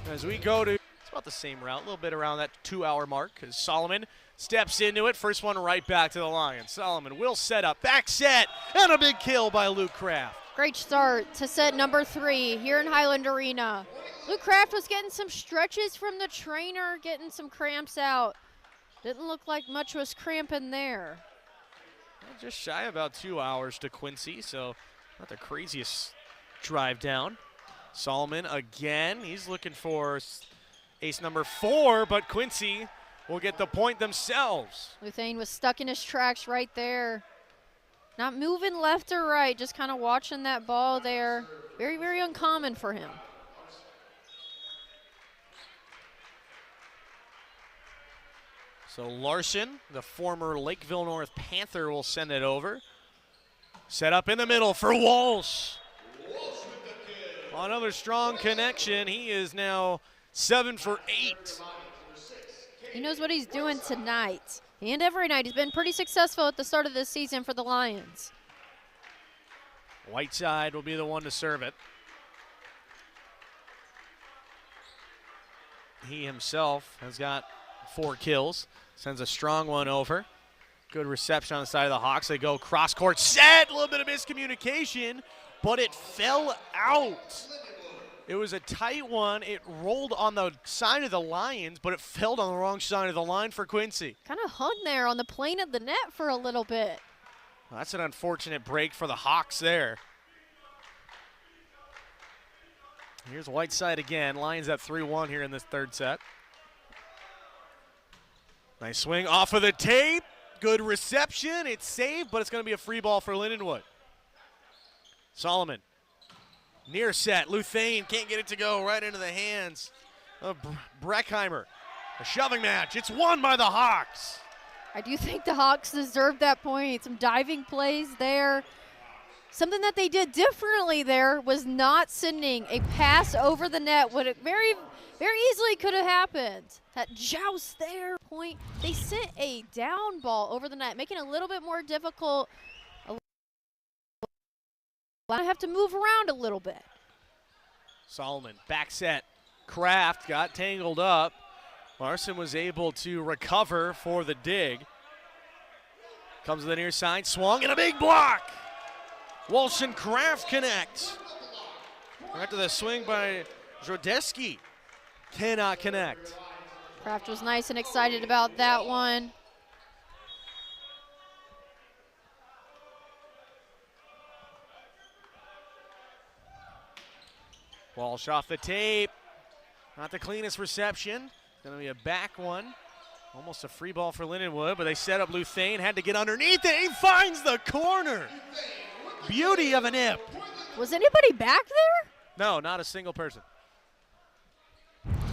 B: As we go to, it's about the same route, a little bit around that 2-hour mark, as Solomon steps into it. First one right back to the Lions. Solomon will set up, back set, and a big kill by Luke Kraft.
A: Great start to set number 3 here in Highland Arena. Luke Kraft was getting some stretches from the trainer, getting some cramps out. Didn't look like much was cramping there.
B: Well, just shy about 2 hours to Quincy, so not the craziest drive down. Solomon again, he's looking for ace number 4, but Quincy will get the point themselves.
A: Luthane was stuck in his tracks right there. Not moving left or right, just kind of watching that ball there. Very, very uncommon for him.
B: So Larson, the former Lakeville North Panther, will send it over. Set up in the middle for Walsh. Another strong connection. He is now 7 for 8.
A: He knows what he's doing tonight and every night. He's been pretty successful at the start of this season for the Lions.
B: Whiteside will be the one to serve it. He himself has got 4 kills. Sends a strong one over. Good reception on the side of the Hawks. They go cross-court set. A little bit of miscommunication, but it fell out. It was a tight one. It rolled on the side of the Lions, but it fell on the wrong side of the line for Quincy.
A: Kind of hung there on the plane of the net for a little bit.
B: Well, that's an unfortunate break for the Hawks there. Here's Whiteside again. Lions at 3-1 here in this third set. Nice swing off of the tape. Good reception. It's saved, but it's going to be a free ball for Lindenwood. Solomon. Near set. Luthane can't get it to go right into the hands of Breckheimer. A shoving match. It's won by the Hawks.
A: I do think the Hawks deserved that point. Some diving plays there. Something that they did differently there was not sending a pass over the net when it very easily could have happened. That joust there, point. They sent a down ball over the net, making it a little bit more difficult. I have to move around a little bit.
B: Solomon, back set. Kraft got tangled up. Larson was able to recover for the dig. Comes to the near side, swung, and a big block. Walsh and Kraft connect. Right to the swing by Jordeski. Cannot connect.
A: Kraft was nice and excited about that one.
B: Walsh off the tape. Not the cleanest reception. Going to be a back one. Almost a free ball for Lindenwood, but they set up Luthane. Had to get underneath it. He finds the corner. Beauty of a nip.
A: Was anybody back there?
B: No, not a single person.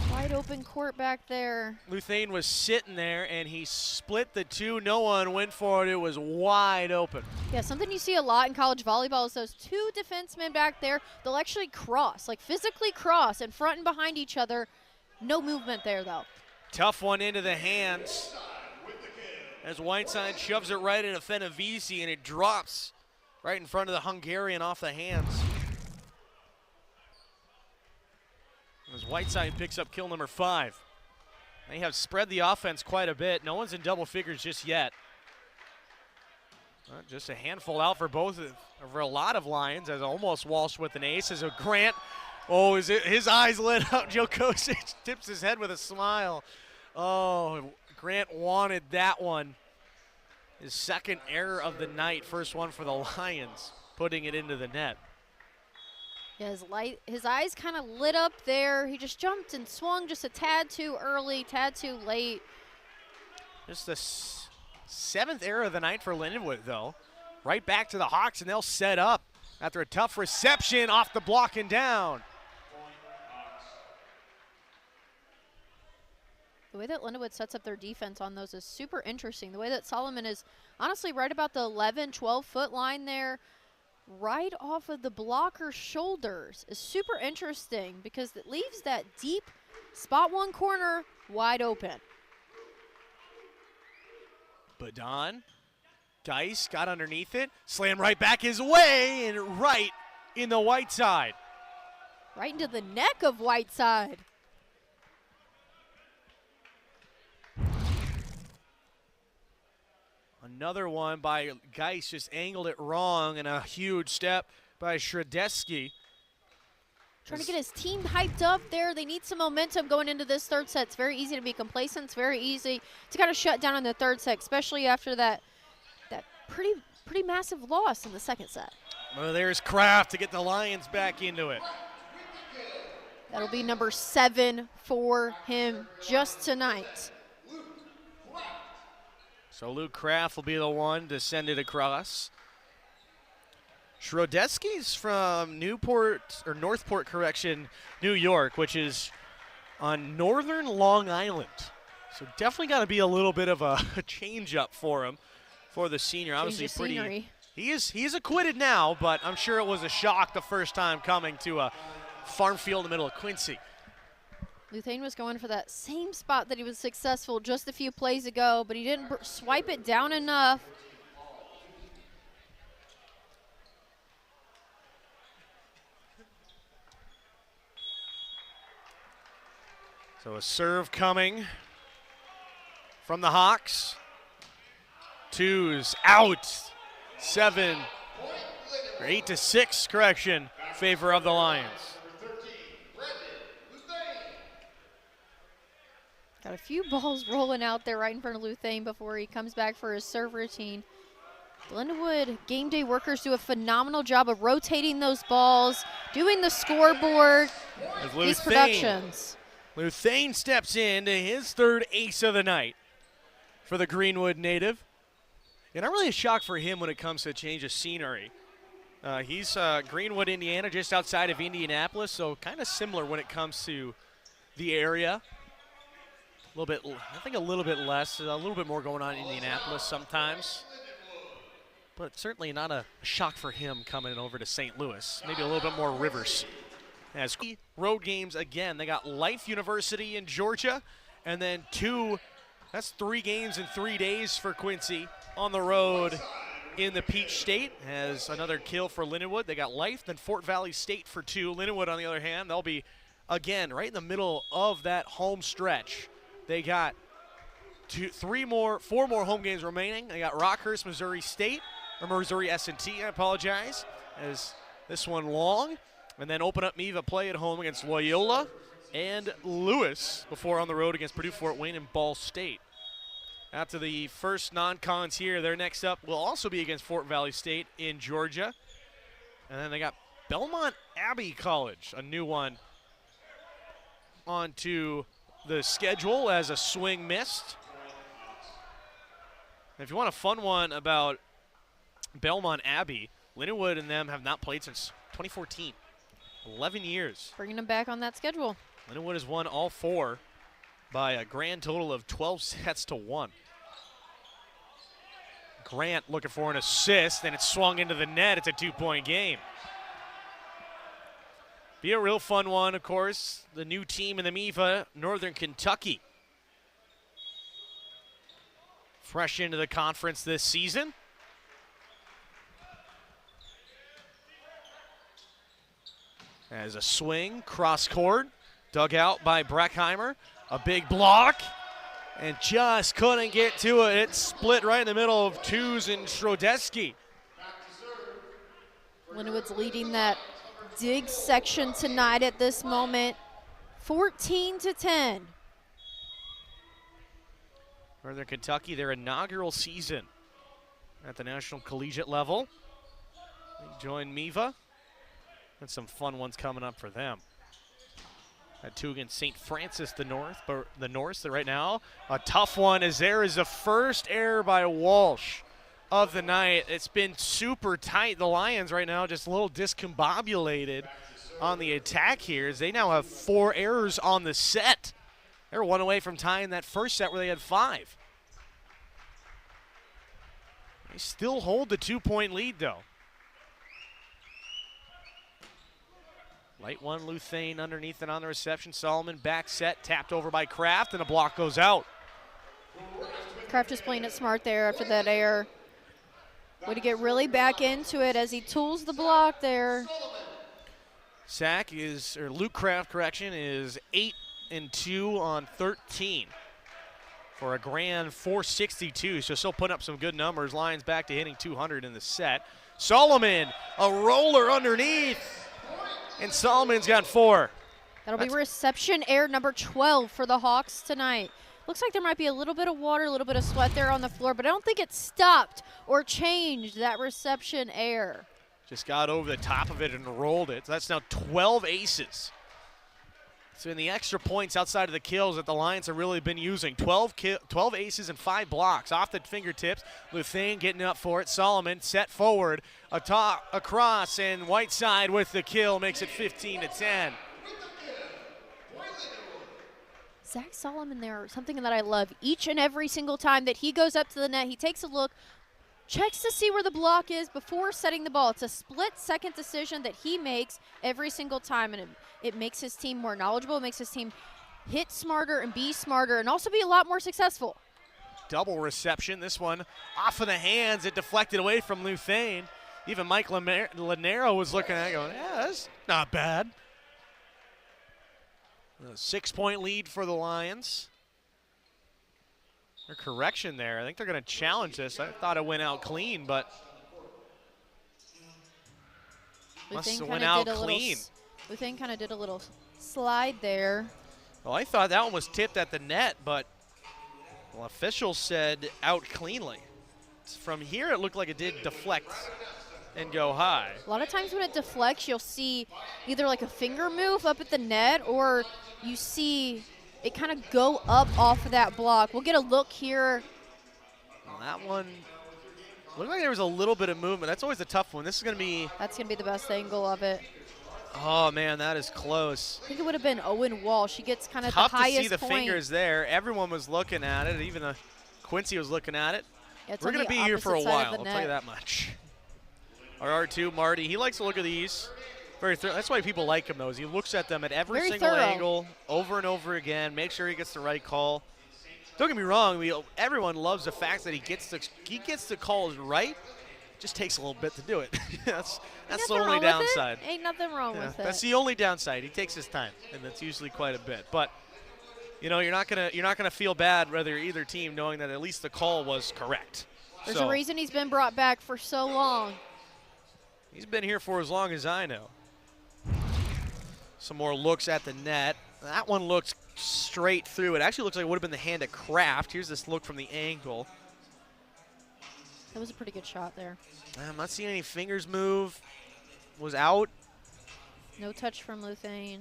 A: Why Wide open court back there.
B: Luthane was sitting there, and he split the two. No one went for it. It was wide open.
A: Yeah, something you see a lot in college volleyball is those two defensemen back there. They'll actually cross, like physically cross in front and behind each other. No movement there, though.
B: Tough one into the hands as Whiteside shoves it right into Fenovisi, and it drops right in front of the Hungarian off the hands. As Whiteside picks up kill number 5. They have spread the offense quite a bit. No one's in double figures just yet. Just a handful out for for a lot of Lions, as almost Walsh with an ace. As a Grant, his eyes lit up. Joe Kosic tips his head with a smile. Oh, Grant wanted that one. His second error of the night, first one for the Lions, putting it into the net.
A: Yeah, his eyes kind of lit up there. He just jumped and swung just a tad too early, tad too late.
B: Just the 7th error of the night for Lindenwood, though. Right back to the Hawks, and they'll set up after a tough reception off the block and down.
A: The way that Lindenwood sets up their defense on those is super interesting. The way that Solomon is honestly right about the 11, 12-foot line there, right off of the blocker's shoulders, is super interesting because it leaves that deep spot 1 corner wide open.
B: Badon, Geis got underneath it, slam right back his way, and right in the Whiteside.
A: Right into the neck of Whiteside.
B: Another one by Geis, just angled it wrong, and a huge step by Shradeski.
A: Trying to get his team hyped up there. They need some momentum going into this third set. It's very easy to be complacent. It's very easy to kind of shut down in the third set, especially after that pretty massive loss in the second set.
B: Well, there's Kraft to get the Lions back into it.
A: That'll be number 7 for him just tonight.
B: So Luke Kraft will be the one to send it across. Shrodeski's from Northport, New York, which is on northern Long Island. So definitely got to be a little bit of a change up for him, for the senior. Obviously pretty.
A: Scenery.
B: He's acquitted now, but I'm sure it was a shock the first time coming to a farm field in the middle of Quincy.
A: Luthane was going for that same spot that he was successful just a few plays ago, but he didn't swipe it down enough.
B: So a serve coming from the Hawks. 2's out. 8 to 6, correction, favor of the Lions.
A: Got a few balls rolling out there right in front of Luthane before he comes back for his serve routine. The Lindenwood game day workers do a phenomenal job of rotating those balls, doing the scoreboard, these productions.
B: Luthane steps into his 3rd ace of the night for the Greenwood native. And not really a shock for him when it comes to a change of scenery. He's Greenwood, Indiana, just outside of Indianapolis, so kind of similar when it comes to the area. A little bit, I think a little bit less, a little bit more going on in Indianapolis sometimes. But certainly not a shock for him coming over to St. Louis. Maybe a little bit more Rivers. As road games again, they got Life University in Georgia, and then that's 3 games in 3 days for Quincy on the road in the Peach State. Has another kill for Lindenwood. They got Life, then Fort Valley State for 2. Lindenwood, on the other hand, they'll be, again, right in the middle of that home stretch. They got 4 more home games remaining. They got Rockhurst, Missouri State, or Missouri S&T, I apologize, as this one long. And then open up Meva play at home against Loyola and Lewis before on the road against Purdue Fort Wayne and Ball State. After the first non-cons here, their next up will also be against Fort Valley State in Georgia. And then they got Belmont Abbey College, a new one, onto the schedule as a swing missed. And if you want a fun one about Belmont Abbey, Lindenwood and them have not played since 2014. 11 years.
A: Bringing them back on that schedule.
B: Lindenwood has won all 4 by a grand total of 12 sets to 1. Grant looking for an assist, and it's swung into the net. It's a 2-point game. Be a real fun one, of course. The new team in the MIVA, Northern Kentucky. Fresh into the conference this season. As a swing, cross court, dug out by Breckheimer. A big block, and just couldn't get to it. It split right in the middle of Twos and Schrodeski.
A: Lindenwood's leading that dig section tonight at this moment, 14-10.
B: Northern Kentucky, their inaugural season at the national collegiate level. They join MIVA, and some fun ones coming up for them. At 2 against St. Francis, the North right now. A tough one as there is a first error by Walsh of the night. It's been super tight. The Lions right now just a little discombobulated on the attack here as they now have 4 errors on the set. They're 1 away from tying that first set where they had 5. They still hold the 2-point lead though. Light one, Luthane underneath and on the reception. Solomon back set, tapped over by Kraft, and a block goes out.
A: Kraft just playing it smart there after that error. Way to get really back into it as he tools the block there.
B: Luke Kraft, is 8-2 on 13 for a grand 462. So still putting up some good numbers. Lions back to hitting 200 in the set. Solomon, a roller underneath. And Solomon's got 4.
A: That'll be reception error number 12 for the Hawks tonight. Looks like there might be a little bit of water, a little bit of sweat there on the floor, but I don't think it stopped or changed that reception error.
B: Just got over the top of it and rolled it. So that's now 12 aces. So in the extra points outside of the kills that the Lions have really been using, 12 aces and 5 blocks off the fingertips. Luthane getting up for it. Solomon set forward, across, and Whiteside with the kill makes it 15-10.
A: Zach Solomon there, something that I love. Each and every single time that he goes up to the net, he takes a look, checks to see where the block is before setting the ball. It's a split-second decision that he makes every single time, and it makes his team more knowledgeable. It makes his team hit smarter and be smarter and also be a lot more successful.
B: Double reception. This one off of the hands. It deflected away from Luthane. Even Mike Lanero was looking at it going, yeah, that's not bad. A 6-point lead for the Lions. Their correction there. I think they're going to challenge this. I thought it went out clean, but must have went out clean.
A: Luthane kind of did a little slide there.
B: Well, I thought that one was tipped at the net, but officials said out cleanly. From here, it looked like it did deflect and go high.
A: A lot of times when it deflects, you'll see either like a finger move up at the net, or you see it kind of go up off of that block. We'll get a look here.
B: Well, that one looked like there was a little bit of movement. That's always a tough one. This is going to be.
A: That's going to be the best angle of it.
B: Oh, man, that is close.
A: I think it would have been Owen Walsh. He gets kind of
B: tough
A: the highest
B: to see the
A: point.
B: fingers there. Everyone was looking at it. Even Quincy was looking at it.
A: Yeah,
B: we're going to be here for a while. I'll tell you that much. Our R2, Marty, he likes to look at these. Very thorough. That's why people like him, though, is he looks at them at every single angle over and over again, make sure he gets the right call. Don't get me wrong, everyone loves the fact that he gets the calls right. Just takes a little bit to do it. that's the only downside.
A: Ain't nothing wrong with it.
B: That's the only downside. He takes his time, and that's usually quite a bit. But you're not gonna feel bad whether you're either team, knowing that at least the call was correct.
A: There's a reason he's been brought back for so long.
B: He's been here for as long as I know. Some more looks at the net. That one looks straight through. It actually looks like it would have been the hand of Kraft. Here's this look from the angle.
A: That was a pretty good shot there.
B: I'm not seeing any fingers move. Was out.
A: No touch from Luthane.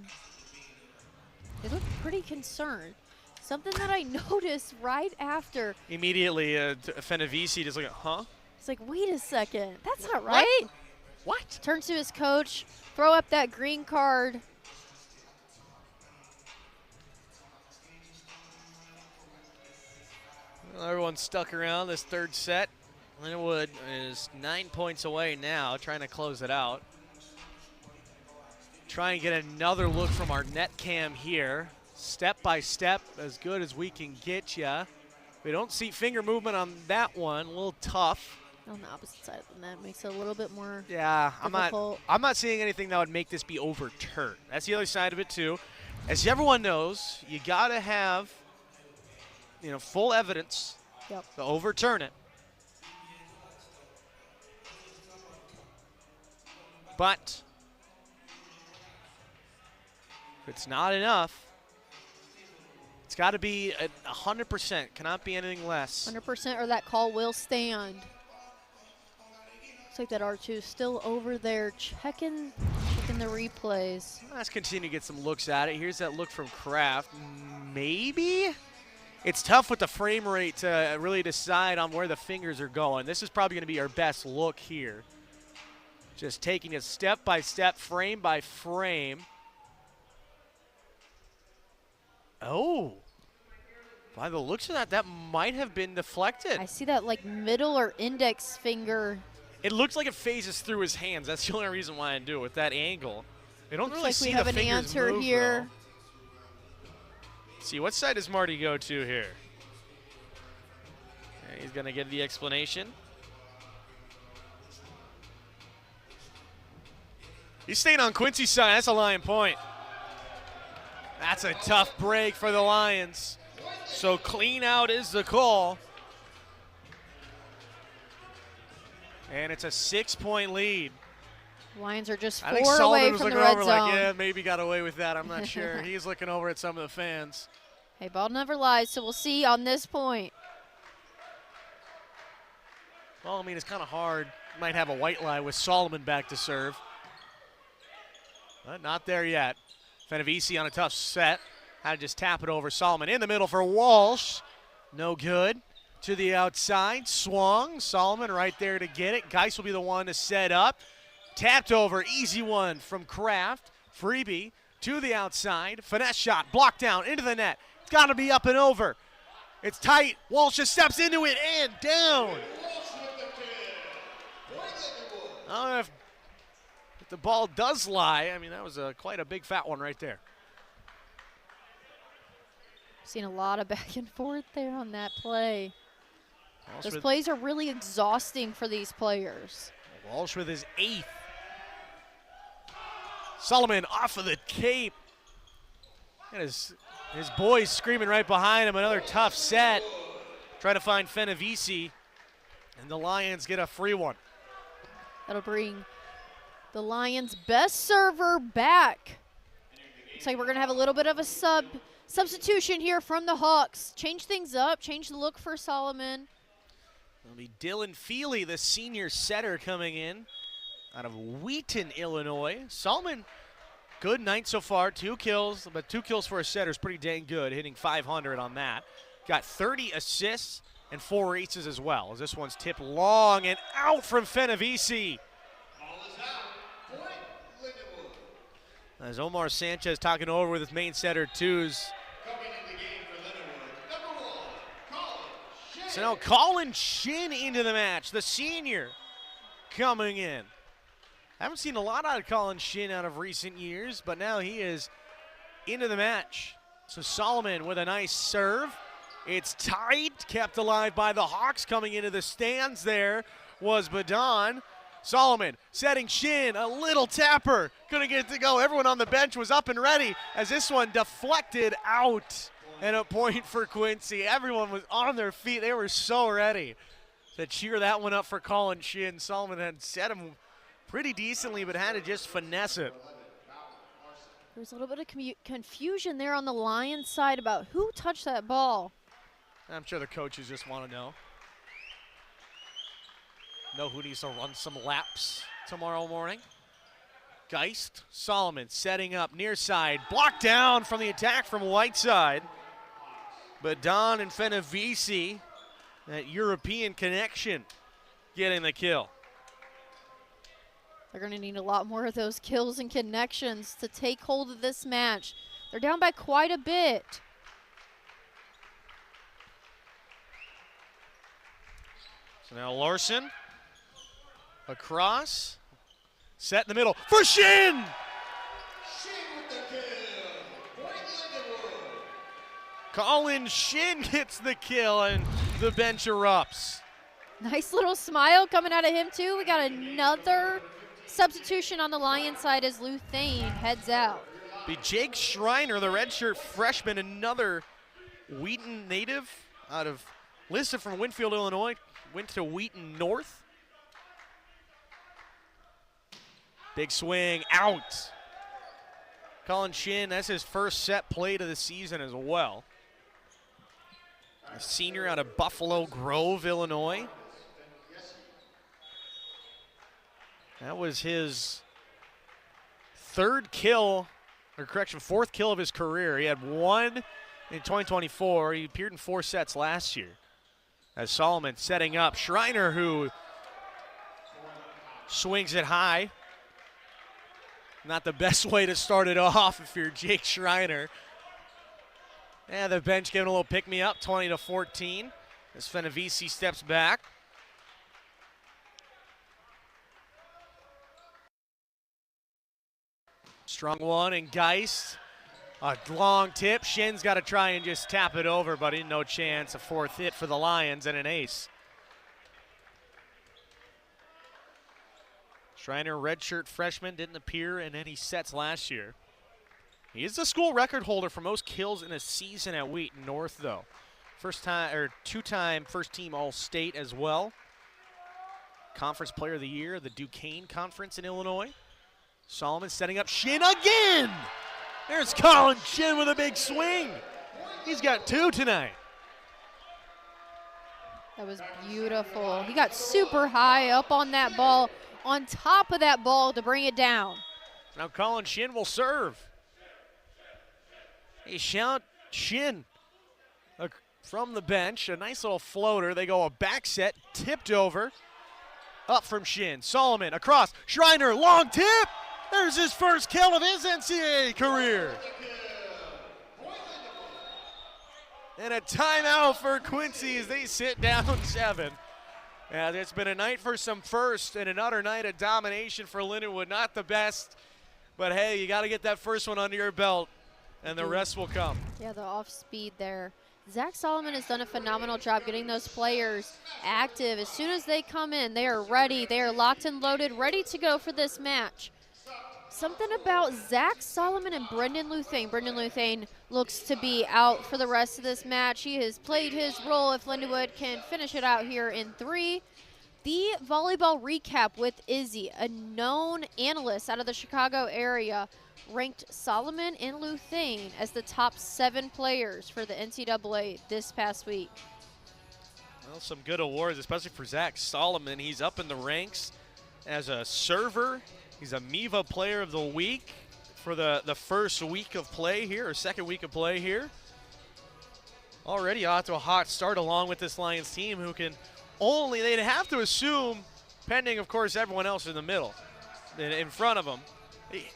A: They look pretty concerned. Something that I noticed right after.
B: Immediately, Fenavisi just like, huh?
A: It's like, wait a second. That's not right.
B: What?
A: Turns to his coach. Throw up that green card.
B: Well, everyone's stuck around this third set. Lindenwood is 9 points away now, trying to close it out. Try and get another look from our net cam here. Step by step, as good as we can get you. We don't see finger movement on that one. A little tough.
A: On the opposite side of the net makes it a little bit more
B: difficult. I'm not seeing anything that would make this be overturned. That's the other side of it too. As everyone knows, you got to have, full evidence to overturn it. But if it's not enough, it's got to be 100%. Cannot be anything less.
A: 100% or that call will stand. Looks like that R2 is still over there checking the replays.
B: Let's continue to get some looks at it. Here's that look from Kraft. Maybe? It's tough with the frame rate to really decide on where the fingers are going. This is probably going to be our best look here. Just taking it step by step, frame by frame. Oh. By the looks of that, that might have been deflected.
A: I see that like middle or index finger.
B: It looks like it phases through his hands. That's the only reason why I do it with that angle. I don't really
A: like
B: see
A: we have
B: the
A: an
B: fingers
A: answer
B: move,
A: here.
B: Let's see, what side does Marty go to here? Yeah, he's going to give the explanation. He's staying on Quincy's side. That's a Lion point. That's a tough break for the Lions. So clean out is the call. And it's a 6-point lead.
A: Lions are just
B: I think
A: 4
B: Solomon
A: away
B: was
A: from the
B: looking
A: red
B: over
A: zone.
B: like, yeah, maybe got away with that. I'm not sure. He's looking over at some of the fans.
A: Hey, ball never lies, so we'll see on this point.
B: Well, I mean, it's kind of hard. Might have a white lie with Solomon back to serve. But not there yet. Fenavisi on a tough set. Had to just tap it over. Solomon in the middle for Walsh. No good. To the outside. Swung. Solomon right there to get it. Geis will be the one to set up. Tapped over. Easy one from Kraft. Freebie to the outside. Finesse shot. Blocked down into the net. It's got to be up and over. It's tight. Walsh just steps into it and down. I don't know if the ball does lie. I mean, that was quite a big fat one right there.
A: Seen a lot of back and forth there on that play.
B: Walsh
A: Those plays are really exhausting for these players.
B: Walsh with his 8th. Solomon off of the cape. And his boys screaming right behind him. Another tough set. Try to find Fenavisi. And the Lions get a free one.
A: That'll bring the Lions' best server back. Looks like we're going to have a little bit of a substitution here from the Hawks. Change things up, change the look for Solomon.
B: It'll be Dylan Feely, the senior setter, coming in out of Wheaton, Illinois. Solomon, good night so far, 2 kills, but 2 kills for a setter is pretty dang good, hitting .500 on that. Got 30 assists and 4 aces as well, as this one's tipped long and out from Fenavisi. As Omar Sanchez talking over with his main setter, twos. So now Colin Shin into the match, the senior coming in. I haven't seen a lot out of Colin Shin out of recent years, but now he is into the match. So Solomon with a nice serve. It's tight, kept alive by the Hawks. Coming into the stands there was Badon. Solomon setting Shin, a little tapper. Couldn't get it to go. Everyone on the bench was up and ready as this one deflected out. And a point for Quincy. Everyone was on their feet. They were so ready to cheer that one up for Colin Shin. Solomon had set him pretty decently, but had to just finesse it.
A: There's a little bit of confusion there on the Lions side about who touched that ball.
B: I'm sure the coaches just want to know who needs to run some laps tomorrow morning. Geist, Solomon setting up near side. Blocked down from the attack from Whiteside. But Don and Fenavisi, that European connection, getting the kill.
A: They're going to need a lot more of those kills and connections to take hold of this match. They're down by quite a bit.
B: So now Larson across, set in the middle for Shin! Colin Shin gets the kill and the bench erupts.
A: Nice little smile coming out of him too. We got another substitution on the Lions side as Luthane heads out.
B: Be Jake Schreiner, the redshirt freshman, another Wheaton native listed from Winfield, Illinois, went to Wheaton North. Big swing, out. Colin Shin, that's his first set played of the season as well. A senior out of Buffalo Grove, Illinois. That was his fourth kill of his career. He had one in 2024. He appeared in 4 sets last year. As Solomon setting up Schreiner, who swings it high. Not the best way to start it off if you're Jake Schreiner. And the bench giving a little pick-me-up, 20-14. As Fenovisi steps back. Strong one, and Geist. A long tip. Shin's got to try and just tap it over, but no chance. A 4th hit for the Lions and an ace. Schreiner, redshirt freshman, didn't appear in any sets last year. He is the school record holder for most kills in a season at Wheaton North, though. Two-time first-team All-State as well. Conference Player of the Year, the Duquesne Conference in Illinois. Solomon setting up Shin again. There's Colin Shin with a big swing. He's got 2 tonight.
A: That was beautiful. He got super high up on that ball, on top of that ball to bring it down.
B: Now Colin Shin will serve. He shout Shin from the bench. A nice little floater. They go a back set, tipped over. Up from Shin. Solomon across. Schreiner, long tip. There's his first kill of his NCAA career. And a timeout for Quincy as they sit down 7. Yeah, it's been a night for some first and another night of domination for Lindenwood. Not the best, but hey, you got to get that first one under your belt, and the rest will come.
A: Yeah, the off speed there. Zach Solomon has done a phenomenal job getting those players active. As soon as they come in, they are ready. They are locked and loaded, ready to go for this match. Something about Zach Solomon and Brendan Luthane. Brendan Luthane looks to be out for the rest of this match. He has played his role if Lindenwood can finish it out here in 3. The volleyball recap with Izzy, a known analyst out of the Chicago area, ranked Solomon and Luthane as the top 7 players for the NCAA this past week.
B: Well, some good awards, especially for Zach Solomon. He's up in the ranks as a server. He's a MIVA Player of the Week for the first week of play here, or second week of play here. Already off to a hot start along with this Lions team who can they'd have to assume, pending, of course, everyone else in the middle, in front of them,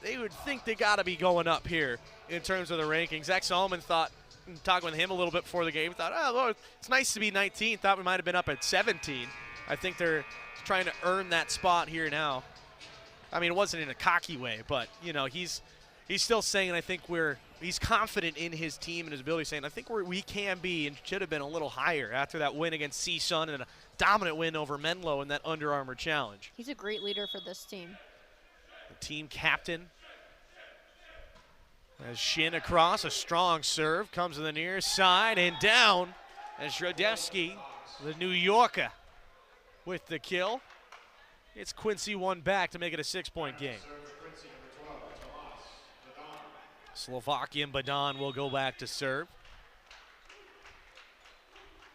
B: they would think they got to be going up here in terms of the rankings. Zach Solomon talking with him a little bit before the game, thought, oh, well, it's nice to be 19. Thought we might have been up at 17. I think they're trying to earn that spot here now. I mean, it wasn't in a cocky way, but, you know, he's still saying, I think he's confident in his team and his ability, saying, I think we can be and should have been a little higher after that win against CSUN and a dominant win over Menlo in that Under Armour Challenge.
A: He's a great leader for this team.
B: The team captain. As Shin across, a strong serve, comes to the near side and down. As Shradevsky, the New Yorker, with the kill. It's Quincy one back to make it a 6-point game. Slovakian Badon will go back to serve.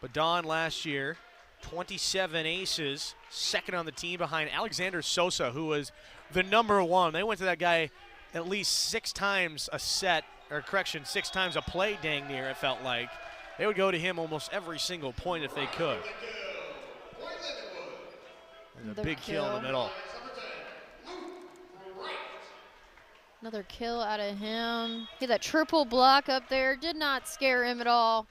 B: Badon last year, 27 aces, second on the team behind Alexander Sosa, who was the #1. They went to that guy at least 6 times a set, or correction, 6 times a play, dang near, it felt like. They would go to him almost every single point if they could. And a big kill in the middle.
A: Another kill out of him. Get that triple block up there. Did not scare him at all.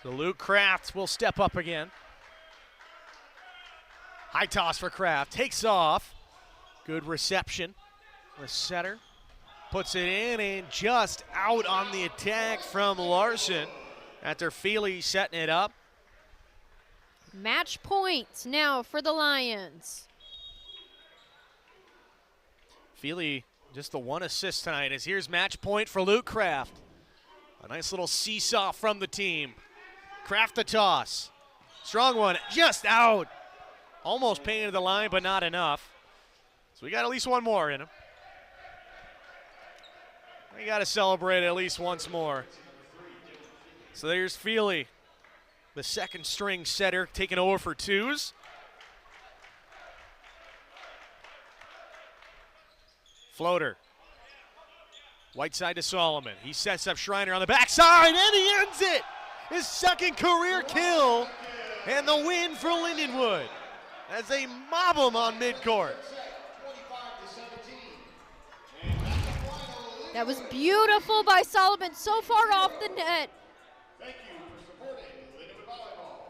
B: So Luke Kraft will step up again. High toss for Kraft, takes off. Good reception. The setter puts it in and just out on the attack from Larson after Feely setting it up.
A: Match point now for the Lions.
B: Feely just the one assist tonight as here's match point for Luke Kraft. A nice little seesaw from the team. Kraft the toss. Strong one, just out. Almost painted the line, but not enough. So we got at least one more in him. We got to celebrate at least once more. So there's Feely, the second string setter, taking over for twos. Floater. White side to Solomon. He sets up Schreiner on the backside, and he ends it. His second career kill, and the win for Lindenwood as they mob him on midcourt.
A: That was beautiful by Solomon, so far off the net.
C: Thank you for supporting Lindenwood Volleyball.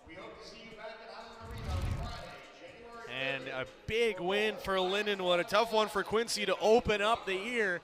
C: We hope to see you back at Highland Arena on Friday, January 3rd.
B: And a big win for Lindenwood, a tough one for Quincy to open up the year.